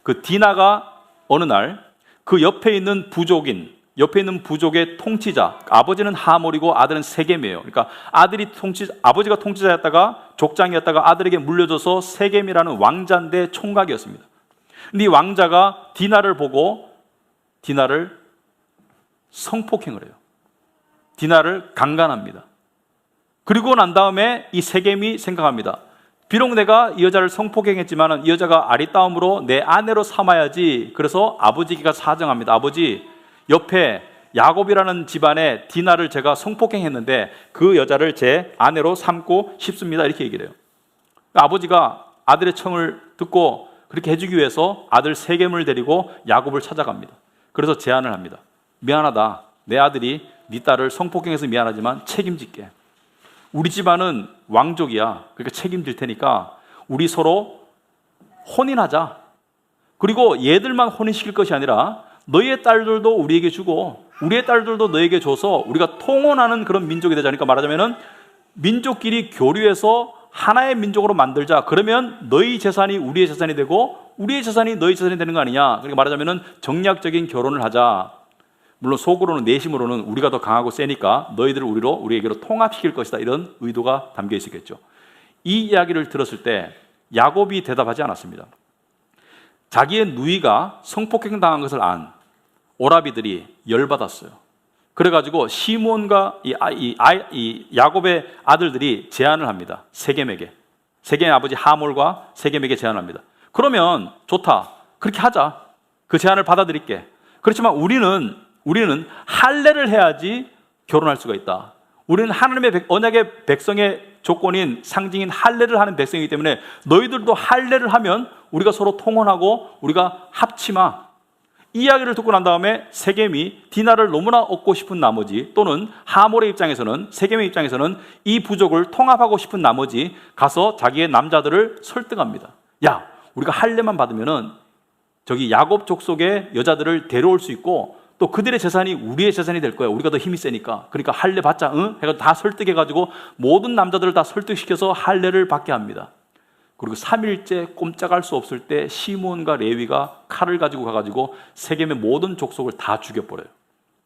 그 디나가 어느 날 그 옆에 있는 부족의 통치자, 아버지는 하몰이고 아들은 세겜이에요. 그러니까 아버지가 통치자였다가 족장이었다가 아들에게 물려줘서 세겜이라는 왕자인데 총각이었습니다. 근데 이 왕자가 디나를 보고 디나를 성폭행을 해요. 디나를 강간합니다. 그리고 난 다음에 이 세겜이 생각합니다. 비록 내가 이 여자를 성폭행했지만 이 여자가 아리따움으로 내 아내로 삼아야지. 그래서 아버지가 사정합니다. 아버지, 옆에 야곱이라는 집안에 디나를 제가 성폭행했는데 그 여자를 제 아내로 삼고 싶습니다. 이렇게 얘기를 해요. 아버지가 아들의 청을 듣고 그렇게 해주기 위해서 아들 세겜을 데리고 야곱을 찾아갑니다. 그래서 제안을 합니다. 미안하다. 내 아들이 네 딸을 성폭행해서 미안하지만 책임질게. 우리 집안은 왕족이야. 그러니까 책임질 테니까 우리 서로 혼인하자. 그리고 얘들만 혼인시킬 것이 아니라 너희의 딸들도 우리에게 주고 우리의 딸들도 너에게 줘서 우리가 통혼하는 그런 민족이 되자. 그러니까 말하자면 민족끼리 교류해서 하나의 민족으로 만들자. 그러면 너희 재산이 우리의 재산이 되고 우리의 재산이 너희 재산이 되는 거 아니냐. 그러니까 말하자면은 정략적인 결혼을 하자. 물론 속으로는 내심으로는 우리가 더 강하고 세니까 너희들을 우리에게로 통합시킬 것이다. 이런 의도가 담겨 있었겠죠. 이 이야기를 들었을 때 야곱이 대답하지 않았습니다. 자기의 누이가 성폭행 당한 것을 안 오라비들이 열받았어요. 그래가지고 시몬과 이 야곱의 아들들이 제안을 합니다. 세겜에게. 세겜의 아버지 하몰과 세겜에게 제안을 합니다. 그러면 좋다. 그렇게 하자. 그 제안을 받아들일게. 그렇지만 우리는 할례를 해야지 결혼할 수가 있다. 우리는 하나님의 언약의 백성의 조건인 상징인 할례를 하는 백성이기 때문에 너희들도 할례를 하면 우리가 서로 통혼하고 우리가 합치마. 이 이야기를 듣고 난 다음에 세겜이 디나를 너무나 얻고 싶은 나머지, 또는 하몰의 입장에서는, 세겜의 입장에서는 이 부족을 통합하고 싶은 나머지 가서 자기의 남자들을 설득합니다. 야, 우리가 할례만 받으면은 저기 야곱 족속의 여자들을 데려올 수 있고 또 그들의 재산이 우리의 재산이 될 거야. 우리가 더 힘이 세니까. 그러니까 할례 받자. 응? 해가 다 설득해가지고 모든 남자들을 다 설득시켜서 할례를 받게 합니다. 그리고 3일째 꼼짝할 수 없을 때 시몬과 레위가 칼을 가지고 가가지고 세겜의 모든 족속을 다 죽여버려요.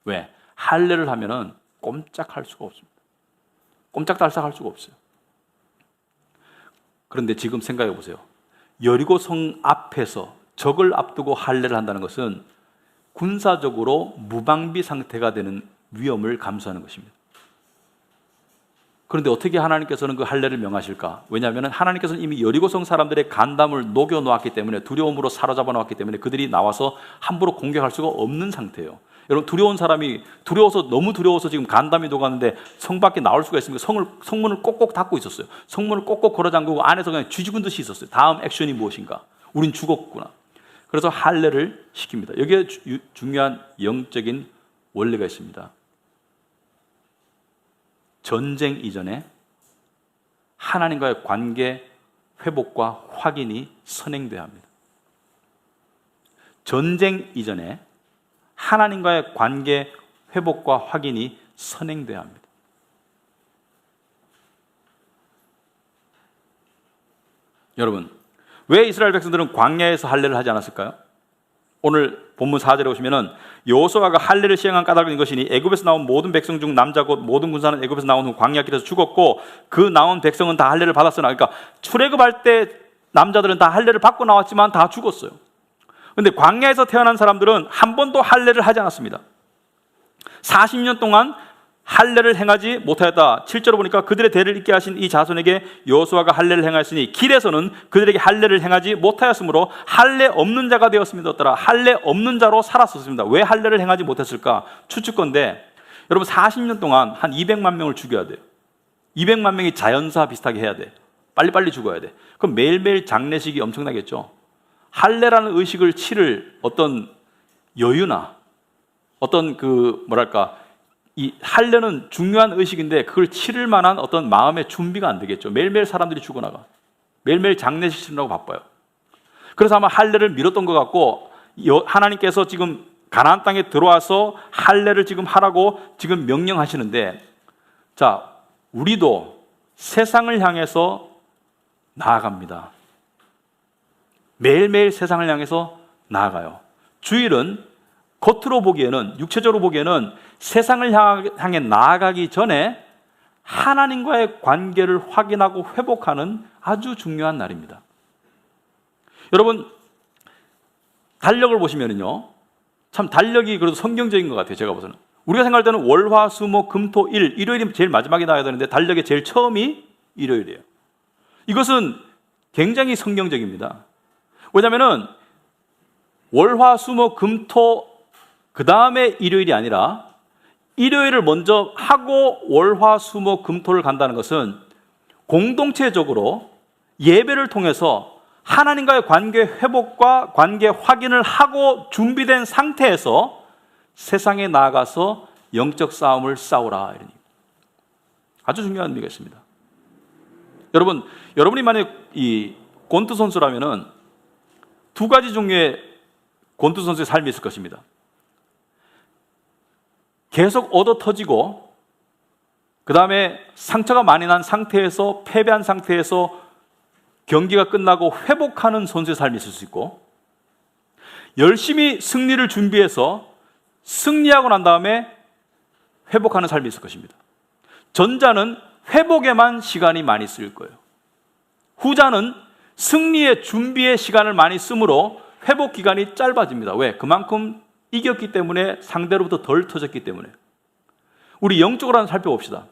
왜? 할례를 하면은 꼼짝할 수가 없습니다. 꼼짝달싹할 수가 없어요. 그런데 지금 생각해 보세요. 여리고성 앞에서 적을 앞두고 할례를 한다는 것은 군사적으로 무방비 상태가 되는 위험을 감수하는 것입니다. 그런데 어떻게 하나님께서는 그 할례를 명하실까? 왜냐하면 하나님께서는 이미 여리고성 사람들의 간담을 녹여 놓았기 때문에, 두려움으로 사로잡아 놓았기 때문에 그들이 나와서 함부로 공격할 수가 없는 상태예요. 여러분, 두려운 사람이 너무 두려워서 지금 간담이 녹았는데 성 밖에 나올 수가 있습니까? 성문을 꼭꼭 닫고 있었어요. 성문을 꼭꼭 걸어 잠그고 안에서 그냥 쥐죽은 듯이 있었어요. 다음 액션이 무엇인가? 우린 죽었구나. 그래서 할례를 시킵니다. 여기에 중요한 영적인 원리가 있습니다. 전쟁 이전에 하나님과의 관계 회복과 확인이 선행돼야 합니다. 전쟁 이전에 하나님과의 관계 회복과 확인이 선행돼야 합니다. 여러분, 왜 이스라엘 백성들은 광야에서 할례를 하지 않았을까요? 오늘 본문 4절에 보시면은 여호수아가 할례를 시행한 까닭은 이것이니 애굽에서 나온 모든 백성 중 남자 곧 모든 군사는 애굽에서 나온 후 광야 길에서 죽었고 그 나온 백성은 다 할례를 받았으나, 그러니까 출애굽할 때 남자들은 다 할례를 받고 나왔지만 다 죽었어요. 그런데 광야에서 태어난 사람들은 한 번도 할례를 하지 않았습니다. 40년 동안 할례를 행하지 못하였다. 7절을 보니까 그들의 대를 잇게 하신 이 자손에게 여호수아가 할례를 행하였으니 길에서는 그들에게 할례를 행하지 못하였으므로 할례 없는 자가 되었습니다. 할례 없는 자로 살았었습니다. 왜 할례를 행하지 못했을까? 추측건데 여러분, 40년 동안 한 200만 명을 죽여야 돼요. 200만 명이 자연사 비슷하게 해야 돼. 빨리빨리 죽어야 돼. 그럼 매일매일 장례식이 엄청나겠죠. 할례라는 의식을 치를 어떤 여유나 어떤 이 할례는 중요한 의식인데 그걸 치를 만한 어떤 마음의 준비가 안 되겠죠. 매일매일 사람들이 죽어나가. 매일매일 장례식 치르라고 바빠요. 그래서 아마 할례를 미뤘던 것 같고, 하나님께서 지금 가나안 땅에 들어와서 할례를 지금 하라고 지금 명령하시는데, 자, 우리도 세상을 향해서 나아갑니다. 매일매일 세상을 향해서 나아가요. 주일은 겉으로 보기에는, 육체적으로 보기에는 세상을 향해 나아가기 전에 하나님과의 관계를 확인하고 회복하는 아주 중요한 날입니다. 여러분, 달력을 보시면요, 참 달력이 그래도 성경적인 것 같아요. 제가 봐서는 우리가 생각할 때는 월, 화, 수, 목, 금, 토, 일, 일요일이 제일 마지막에 나와야 되는데 달력의 제일 처음이 일요일이에요. 이것은 굉장히 성경적입니다. 왜냐하면은 월, 화, 수, 목, 금, 토 그 다음에 일요일이 아니라 일요일을 먼저 하고 월, 화, 수, 목, 금, 토를 간다는 것은 공동체적으로 예배를 통해서 하나님과의 관계 회복과 관계 확인을 하고 준비된 상태에서 세상에 나아가서 영적 싸움을 싸우라. 이런 아주 중요한 의미가 있습니다. 여러분이 만약 이 권투 선수라면은 두 가지 종류의 권투 선수의 삶이 있을 것입니다. 계속 얻어 터지고 그 다음에 상처가 많이 난 상태에서, 패배한 상태에서 경기가 끝나고 회복하는 선수의 삶이 있을 수 있고, 열심히 승리를 준비해서 승리하고 난 다음에 회복하는 삶이 있을 것입니다. 전자는 회복에만 시간이 많이 쓰일 거예요. 후자는 승리의 준비에 시간을 많이 쓰므로 회복 기간이 짧아집니다. 왜? 그만큼 이겼기 때문에, 상대로부터 덜 터졌기 때문에. 우리 영적으로 한번 살펴봅시다.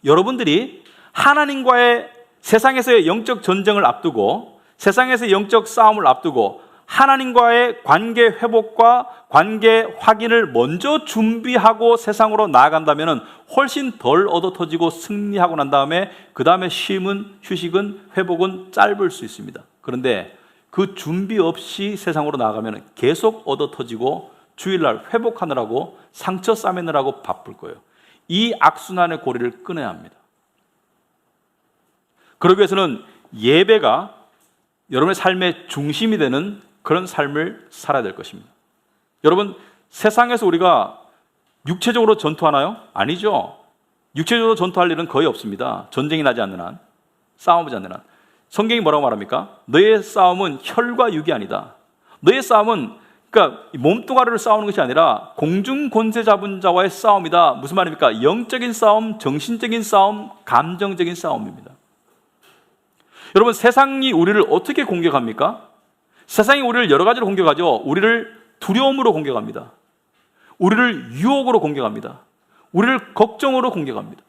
여러분들이 하나님과의 세상에서의 영적 전쟁을 앞두고, 세상에서의 영적 싸움을 앞두고 하나님과의 관계 회복과 관계 확인을 먼저 준비하고 세상으로 나아간다면 훨씬 덜 얻어 터지고 승리하고 난 다음에 그 다음에 쉼은, 휴식은, 회복은 짧을 수 있습니다. 그런데 그 준비 없이 세상으로 나아가면 계속 얻어 터지고 주일날 회복하느라고 상처 싸매느라고 바쁠 거예요. 이 악순환의 고리를 끊어야 합니다. 그러기 위해서는 예배가 여러분의 삶의 중심이 되는 그런 삶을 살아야 될 것입니다. 여러분, 세상에서 우리가 육체적으로 전투하나요? 아니죠. 육체적으로 전투할 일은 거의 없습니다. 전쟁이 나지 않는 한, 싸움하지 않는 한. 성경이 뭐라고 말합니까? 너의 싸움은 혈과 육이 아니다. 너의 싸움은, 그러니까 몸뚱아리를 싸우는 것이 아니라 공중 권세 잡은 자와의 싸움이다. 무슨 말입니까? 영적인 싸움, 정신적인 싸움, 감정적인 싸움입니다. 여러분, 세상이 우리를 어떻게 공격합니까? 세상이 우리를 여러 가지로 공격하죠. 우리를 두려움으로 공격합니다. 우리를 유혹으로 공격합니다. 우리를 걱정으로 공격합니다.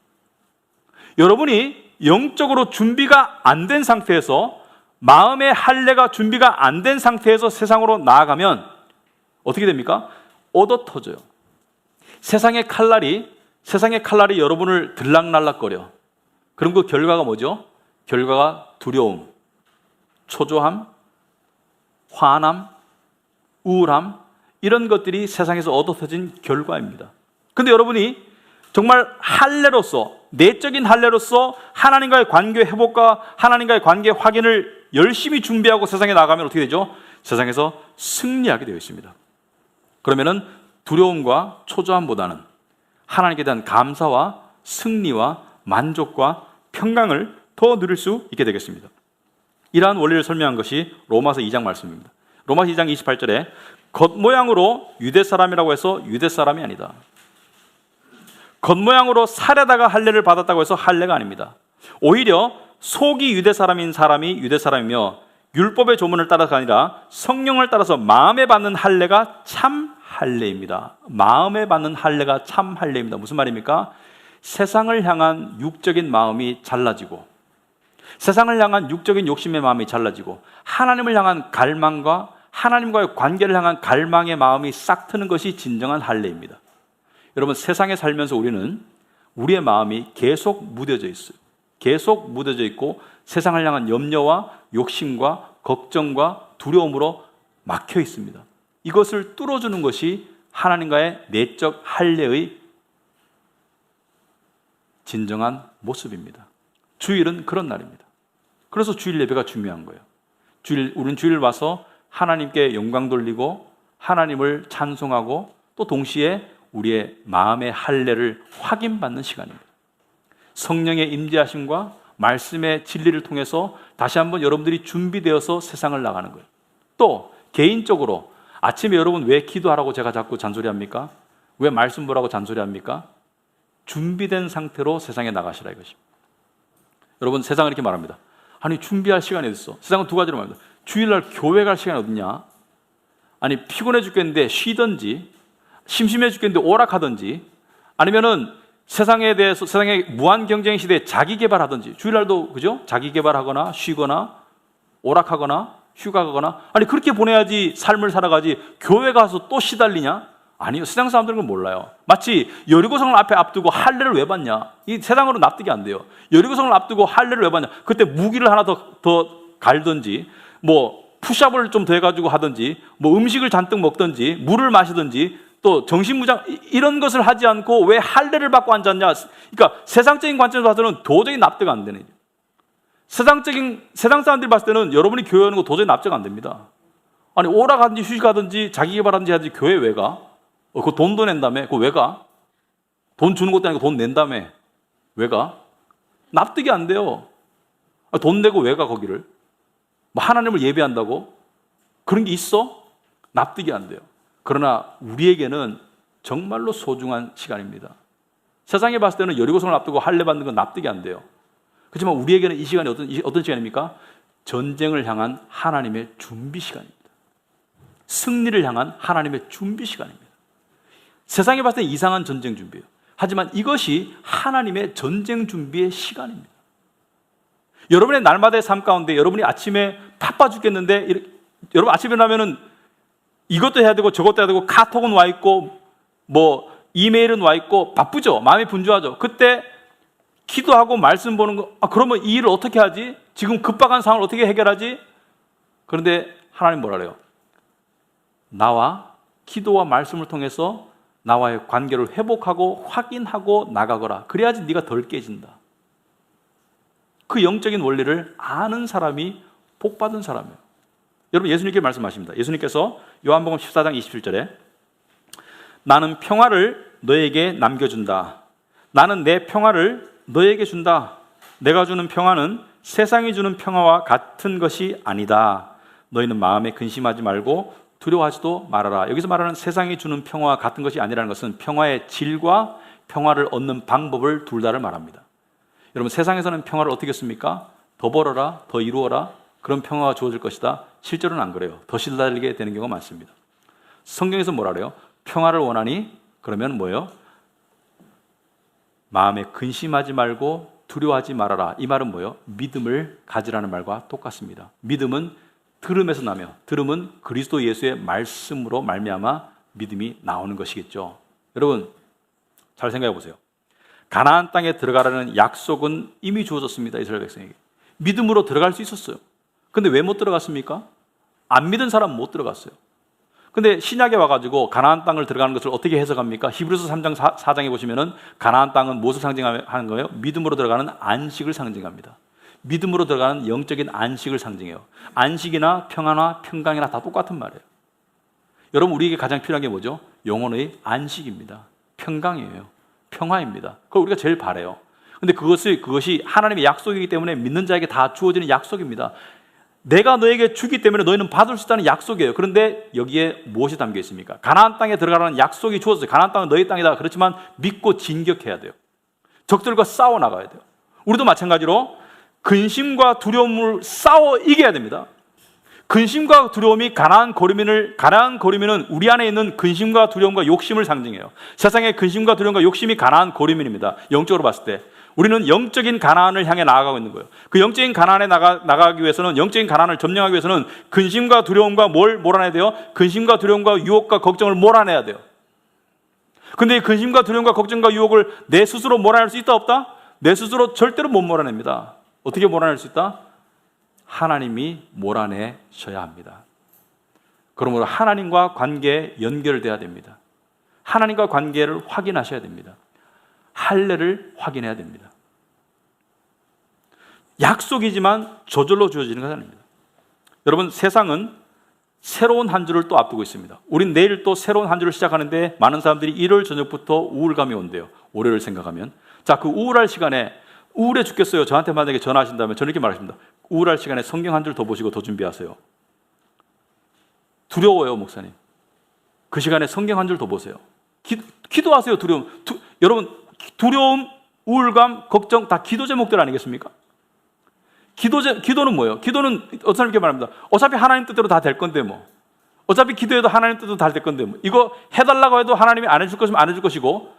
여러분이 영적으로 준비가 안 된 상태에서, 마음의 할례가 준비가 안 된 상태에서 세상으로 나아가면 어떻게 됩니까? 얻어 터져요. 세상의 칼날이 여러분을 들락날락거려. 그럼 그 결과가 뭐죠? 결과가 두려움, 초조함, 화남, 우울함, 이런 것들이 세상에서 얻어 터진 결과입니다. 그런데 여러분이 정말 할례로서, 내적인 할례로서 하나님과의 관계 회복과 하나님과의 관계 확인을 열심히 준비하고 세상에 나가면 어떻게 되죠? 세상에서 승리하게 되어 있습니다. 그러면은 두려움과 초조함보다는 하나님께 대한 감사와 승리와 만족과 평강을 더 누릴 수 있게 되겠습니다. 이러한 원리를 설명한 것이 로마서 2장 말씀입니다. 로마서 2장 28절에 겉모양으로 유대 사람이라고 해서 유대 사람이 아니다. 겉모양으로 살에다가 할례를 받았다고 해서 할례가 아닙니다. 오히려 속이 유대 사람인 사람이 유대 사람이며 율법의 조문을 따라서가 아니라 성령을 따라서 마음에 받는 할례가 참 할례입니다. 마음에 받는 할례가 참 할례입니다. 무슨 말입니까? 세상을 향한 육적인 마음이 잘라지고, 세상을 향한 육적인 욕심의 마음이 잘라지고, 하나님을 향한 갈망과 하나님과의 관계를 향한 갈망의 마음이 싹 트는 것이 진정한 할례입니다. 여러분, 세상에 살면서 우리는 우리의 마음이 계속 무뎌져 있어요. 계속 무뎌져 있고 세상을 향한 염려와 욕심과 걱정과 두려움으로 막혀 있습니다. 이것을 뚫어주는 것이 하나님과의 내적 할례의 진정한 모습입니다. 주일은 그런 날입니다. 그래서 주일 예배가 중요한 거예요. 우리는 주일 와서 하나님께 영광 돌리고 하나님을 찬송하고 또 동시에 우리의 마음의 할례를 확인받는 시간입니다. 성령의 임재하심과 말씀의 진리를 통해서 다시 한번 여러분들이 준비되어서 세상을 나가는 거예요. 또 개인적으로 아침에 여러분 왜 기도하라고 제가 자꾸 잔소리합니까? 왜 말씀 보라고 잔소리합니까? 준비된 상태로 세상에 나가시라 이것입니다. 여러분, 세상은 이렇게 말합니다. 아니, 준비할 시간이 어딨어? 세상은 두 가지로 말합니다. 주일날 교회 갈 시간이 어딨냐? 아니, 피곤해 죽겠는데 쉬든지, 심심해 죽겠는데 오락하든지, 아니면은 세상에 대해서, 세상의 무한 경쟁 시대에 자기 개발하든지, 주일날도 그죠? 자기 개발하거나 쉬거나 오락하거나 휴가 가거나, 아니 그렇게 보내야지 삶을 살아가지 교회 가서 또 시달리냐? 아니요, 세상 사람들은 몰라요. 마치 여리고성을 앞에 앞두고 할례를 왜 받냐? 이 세상으로 납득이 안 돼요. 여리고성을 앞두고 할례를 왜 받냐? 그때 무기를 하나 더 갈든지, 뭐 푸시업을 좀 더 해가지고 하든지, 뭐 음식을 잔뜩 먹든지, 물을 마시든지, 또 정신무장 이런 것을 하지 않고 왜 할례를 받고 앉았냐? 그러니까 세상적인 관점에서 봐서는 도저히 납득 안 되는. 세상 사람들이 봤을 때는 여러분이 교회 오는 거 도저히 납득 안 됩니다. 아니, 오락하든지 휴식하든지 자기 개발하든지 하지 교회 왜 가? 그거 돈도 낸다며? 그거 왜 가? 돈 주는 것도 아니고 돈 낸다며? 왜 가? 납득이 안 돼요. 돈 내고 왜 가 거기를? 뭐 하나님을 예배한다고? 그런 게 있어? 납득이 안 돼요. 그러나 우리에게는 정말로 소중한 시간입니다. 세상에 봤을 때는 여리고성을 앞두고 할례 받는 건 납득이 안 돼요. 그렇지만 우리에게는 이 시간이 어떤 시간입니까? 전쟁을 향한 하나님의 준비 시간입니다. 승리를 향한 하나님의 준비 시간입니다. 세상에 봤을 때 이상한 전쟁 준비예요. 하지만 이것이 하나님의 전쟁 준비의 시간입니다. 여러분의 날마다의 삶 가운데 여러분이 아침에 바빠 죽겠는데 여러분 아침에 일어나면은 이것도 해야 되고 저것도 해야 되고 카톡은 와 있고 뭐 이메일은 와 있고 바쁘죠. 마음이 분주하죠. 그때 기도하고 말씀 보는 거 그러면 이 일을 어떻게 하지? 지금 급박한 상황을 어떻게 해결하지? 그런데 하나님 뭐라 그래요? 나와 기도와 말씀을 통해서 나와의 관계를 회복하고 확인하고 나가거라. 그래야지 네가 덜 깨진다. 그 영적인 원리를 아는 사람이 복받은 사람이에요. 여러분 예수님께 말씀하십니다. 예수님께서 요한복음 14장 27절에 나는 평화를 너에게 남겨준다. 나는 내 평화를 너에게 준다. 내가 주는 평화는 세상이 주는 평화와 같은 것이 아니다. 너희는 마음에 근심하지 말고 두려워하지도 말아라. 여기서 말하는 세상이 주는 평화와 같은 것이 아니라는 것은 평화의 질과 평화를 얻는 방법을 둘 다를 말합니다. 여러분 세상에서는 평화를 어떻게 씁니까? 더 벌어라, 더 이루어라, 그런 평화가 주어질 것이다. 실제로는 안 그래요. 더 시달리게 되는 경우가 많습니다. 성경에서 뭐라 그래요? 평화를 원하니 그러면 뭐예요? 마음에 근심하지 말고 두려워하지 말아라. 이 말은 뭐예요? 믿음을 가지라는 말과 똑같습니다. 믿음은 들음에서 나며 들음은 그리스도 예수의 말씀으로 말미암아 믿음이 나오는 것이겠죠. 여러분 잘 생각해 보세요. 가나안 땅에 들어가라는 약속은 이미 주어졌습니다. 이스라엘 백성에게. 믿음으로 들어갈 수 있었어요. 근데 왜 못 들어갔습니까? 안 믿은 사람은 못 들어갔어요. 근데 신약에 와가지고 가나안 땅을 들어가는 것을 어떻게 해석합니까? 히브리서 3장 4장에 보시면은 가나안 땅은 무엇을 상징하는 거예요? 믿음으로 들어가는 안식을 상징합니다. 믿음으로 들어가는 영적인 안식을 상징해요. 안식이나 평화나 평강이나 다 똑같은 말이에요. 여러분 우리에게 가장 필요한 게 뭐죠? 영혼의 안식입니다. 평강이에요. 평화입니다. 그걸 우리가 제일 바라요. 근데 그것이 하나님의 약속이기 때문에 믿는 자에게 다 주어지는 약속입니다. 내가 너에게 주기 때문에 너희는 받을 수 있다는 약속이에요. 그런데 여기에 무엇이 담겨 있습니까? 가나안 땅에 들어가라는 약속이 주어졌어요. 가나안 땅은 너희 땅이다. 그렇지만 믿고 진격해야 돼요. 적들과 싸워 나가야 돼요. 우리도 마찬가지로 근심과 두려움을 싸워 이겨야 됩니다. 근심과 두려움이 가나안 거류민은 우리 안에 있는 근심과 두려움과 욕심을 상징해요. 세상의 근심과 두려움과 욕심이 가나안 거류민입니다. 영적으로 봤을 때 우리는 영적인 가나안을 향해 나아가고 있는 거예요. 그 영적인 가나안에 나가기 위해서는, 영적인 가나안을 점령하기 위해서는 근심과 두려움과 뭘 몰아내야 돼요? 근심과 두려움과 유혹과 걱정을 몰아내야 돼요. 근데 이 근심과 두려움과 걱정과 유혹을 내 스스로 몰아낼 수 있다 없다? 내 스스로 절대로 못 몰아냅니다. 어떻게 몰아낼 수 있다? 하나님이 몰아내셔야 합니다. 그러므로 하나님과 관계에 연결돼야 됩니다. 하나님과 관계를 확인하셔야 됩니다. 할례를 확인해야 됩니다. 약속이지만 저절로 주어지는 것은 아닙니다. 여러분 세상은 새로운 한 주를 또 앞두고 있습니다. 우린 내일 또 새로운 한 주를 시작하는데 많은 사람들이 일요일 저녁부터 우울감이 온대요. 월요일을 생각하면. 자, 그 우울할 시간에 우울해 죽겠어요. 저한테 만약에 전화하신다면 저는 이렇게 말하십니다. 우울할 시간에 성경 한 줄 더 보시고 더 준비하세요. 두려워요, 목사님. 그 시간에 성경 한 줄 더 보세요. 기도하세요, 두려움. 여러분, 두려움, 우울감, 걱정 다 기도 제목들 아니겠습니까? 기도는 뭐예요? 기도는 어떤 사람이 이렇게 말합니다. 어차피 하나님 뜻대로 다 될 건데 뭐. 어차피 기도해도 하나님 뜻대로 다 될 건데 뭐. 이거 해달라고 해도 하나님이 안 해줄 것이면 안 해줄 것이고,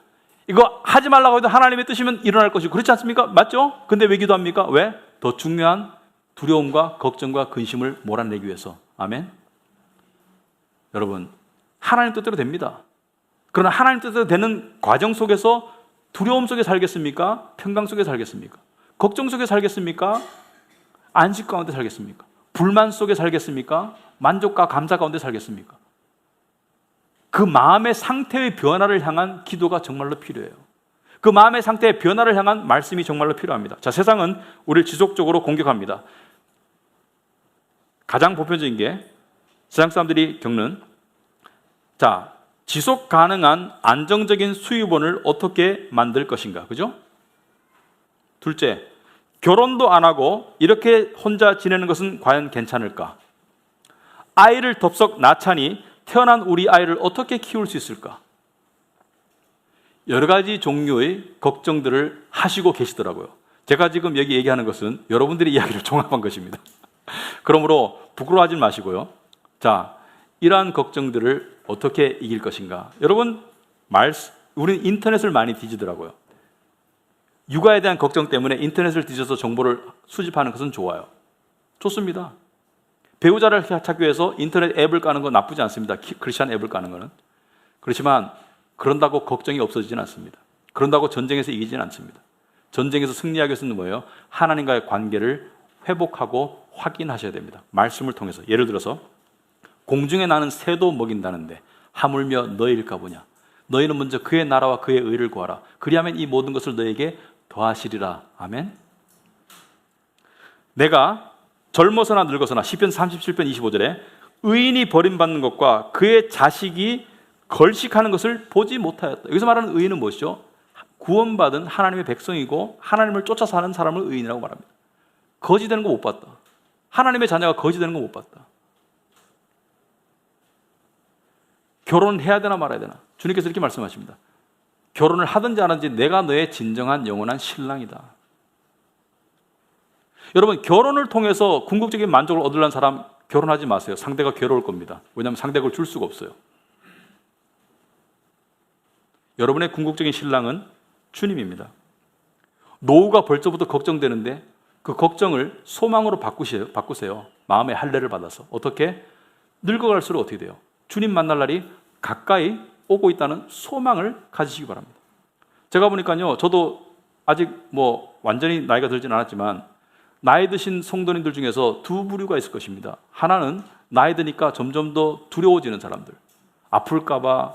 이거 하지 말라고 해도 하나님의 뜻이면 일어날 것이고, 그렇지 않습니까? 맞죠? 근데 왜 기도합니까? 왜? 더 중요한 두려움과 걱정과 근심을 몰아내기 위해서. 아멘? 여러분, 하나님 뜻대로 됩니다. 그러나 하나님 뜻대로 되는 과정 속에서 두려움 속에 살겠습니까? 평강 속에 살겠습니까? 걱정 속에 살겠습니까? 안식 가운데 살겠습니까? 불만 속에 살겠습니까? 만족과 감사 가운데 살겠습니까? 그 마음의 상태의 변화를 향한 기도가 정말로 필요해요. 그 마음의 상태의 변화를 향한 말씀이 정말로 필요합니다. 자, 세상은 우리를 지속적으로 공격합니다. 가장 보편적인 게 세상 사람들이 겪는, 자, 지속 가능한 안정적인 수입원을 어떻게 만들 것인가, 그죠? 둘째, 결혼도 안 하고 이렇게 혼자 지내는 것은 과연 괜찮을까? 아이를 덥석 낳자니 태어난 우리 아이를 어떻게 키울 수 있을까? 여러 가지 종류의 걱정들을 하시고 계시더라고요. 제가 지금 여기 얘기하는 것은 여러분들의 이야기를 종합한 것입니다. 그러므로 부끄러워하지 마시고요. 자, 이러한 걱정들을 어떻게 이길 것인가? 여러분, 우리는 인터넷을 많이 뒤지더라고요. 육아에 대한 걱정 때문에 인터넷을 뒤져서 정보를 수집하는 것은 좋아요. 좋습니다. 배우자를 찾기 위해서 인터넷 앱을 까는 건 나쁘지 않습니다. 크리스찬 앱을 까는 거는. 그렇지만 그런다고 걱정이 없어지진 않습니다. 그런다고 전쟁에서 이기지는 않습니다. 전쟁에서 승리하기 위해서는 뭐예요? 하나님과의 관계를 회복하고 확인하셔야 됩니다. 말씀을 통해서. 예를 들어서 공중에 나는 새도 먹인다는데 하물며 너희일까 보냐. 너희는 먼저 그의 나라와 그의 의를 구하라. 그리하면 이 모든 것을 너희에게 더하시리라. 아멘. 내가 젊어서나 늙어서나 시편 37편 25절에 의인이 버림받는 것과 그의 자식이 걸식하는 것을 보지 못하였다. 여기서 말하는 의인은 무엇이죠? 구원받은 하나님의 백성이고 하나님을 쫓아 사는 사람을 의인이라고 말합니다. 거지되는 거 못 봤다. 하나님의 자녀가 거지되는 거 못 봤다. 결혼해야 되나 말아야 되나? 주님께서 이렇게 말씀하십니다. 결혼을 하든지 안 하든지 내가 너의 진정한 영원한 신랑이다. 여러분, 결혼을 통해서 궁극적인 만족을 얻으려는 사람 결혼하지 마세요. 상대가 괴로울 겁니다. 왜냐하면 상대가 줄 수가 없어요. 여러분의 궁극적인 신랑은 주님입니다. 노후가 벌써부터 걱정되는데 그 걱정을 소망으로 바꾸세요. 마음의 할례를 받아서. 어떻게? 늙어갈수록 어떻게 돼요? 주님 만날 날이 가까이 오고 있다는 소망을 가지시기 바랍니다. 제가 보니까요, 저도 아직 완전히 나이가 들진 않았지만 나이 드신 성도님들 중에서 두 부류가 있을 것입니다. 하나는 나이 드니까 점점 더 두려워지는 사람들. 아플까봐,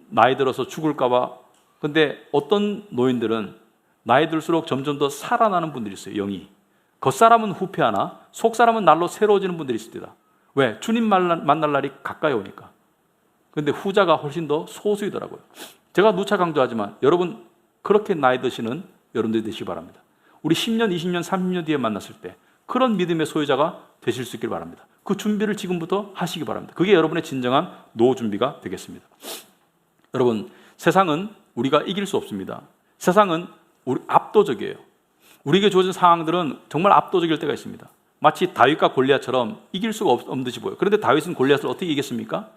나이 들어서 죽을까봐. 근데 어떤 노인들은 나이 들수록 점점 더 살아나는 분들이 있어요, 영이. 겉사람은 후패하나 속사람은 날로 새로워지는 분들이 있습니다. 왜? 주님 만날 날이 가까이 오니까. 근데 후자가 훨씬 더 소수이더라고요. 제가 누차 강조하지만 여러분, 그렇게 나이 드시는 여러분들이 되시기 바랍니다. 우리 10년, 20년, 30년 뒤에 만났을 때 그런 믿음의 소유자가 되실 수 있길 바랍니다. 그 준비를 지금부터 하시기 바랍니다. 그게 여러분의 진정한 노후 준비가 되겠습니다. 여러분, 세상은 우리가 이길 수 없습니다. 세상은 압도적이에요. 우리에게 주어진 상황들은 정말 압도적일 때가 있습니다. 마치 다윗과 골리앗처럼 이길 수가 없는 듯이 보여요. 그런데 다윗은 골리앗을 어떻게 이겼습니까?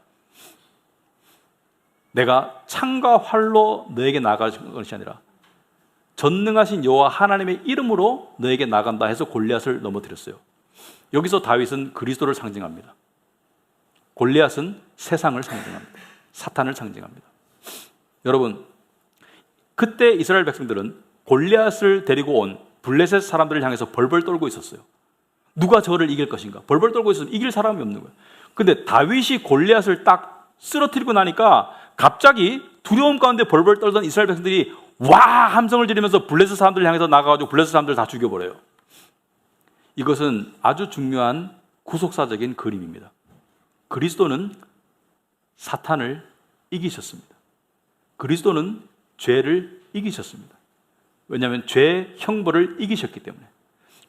내가 창과 활로 너에게 나아가는 것이 아니라 전능하신 여호와 하나님의 이름으로 너에게 나간다 해서 골리앗을 넘어뜨렸어요. 여기서 다윗은 그리스도를 상징합니다. 골리앗은 세상을 상징합니다. 사탄을 상징합니다. 여러분, 그때 이스라엘 백성들은 골리앗을 데리고 온 블레셋 사람들을 향해서 벌벌 떨고 있었어요. 누가 저를 이길 것인가? 벌벌 떨고 있어서 이길 사람이 없는 거예요. 근데 다윗이 골리앗을 딱 쓰러뜨리고 나니까 갑자기 두려움 가운데 벌벌 떨던 이스라엘 백성들이 와! 함성을 지르면서 블레셋 사람들을 향해서 나가가지고 블레셋 사람들을 다 죽여버려요. 이것은 아주 중요한 구속사적인 그림입니다. 그리스도는 사탄을 이기셨습니다. 그리스도는 죄를 이기셨습니다. 왜냐하면 죄의 형벌을 이기셨기 때문에.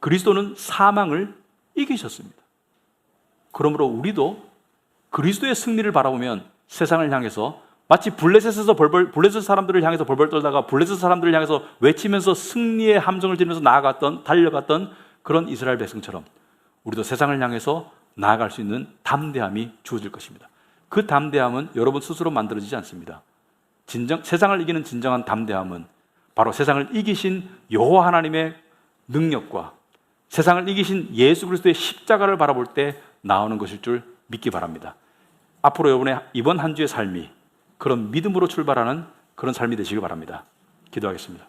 그리스도는 사망을 이기셨습니다. 그러므로 우리도 그리스도의 승리를 바라보면 세상을 향해서 마치 블레셋 사람들을 향해서 벌벌 떨다가 블레셋 사람들을 향해서 외치면서 승리의 함성을 지르면서 달려갔던 그런 이스라엘 백성처럼 우리도 세상을 향해서 나아갈 수 있는 담대함이 주어질 것입니다. 그 담대함은 여러분 스스로 만들어지지 않습니다. 세상을 이기는 진정한 담대함은 바로 세상을 이기신 여호와 하나님의 능력과 세상을 이기신 예수 그리스도의 십자가를 바라볼 때 나오는 것일 줄 믿기 바랍니다. 앞으로 여러분의 이번 한 주의 삶이 그런 믿음으로 출발하는 그런 삶이 되시길 바랍니다. 기도하겠습니다.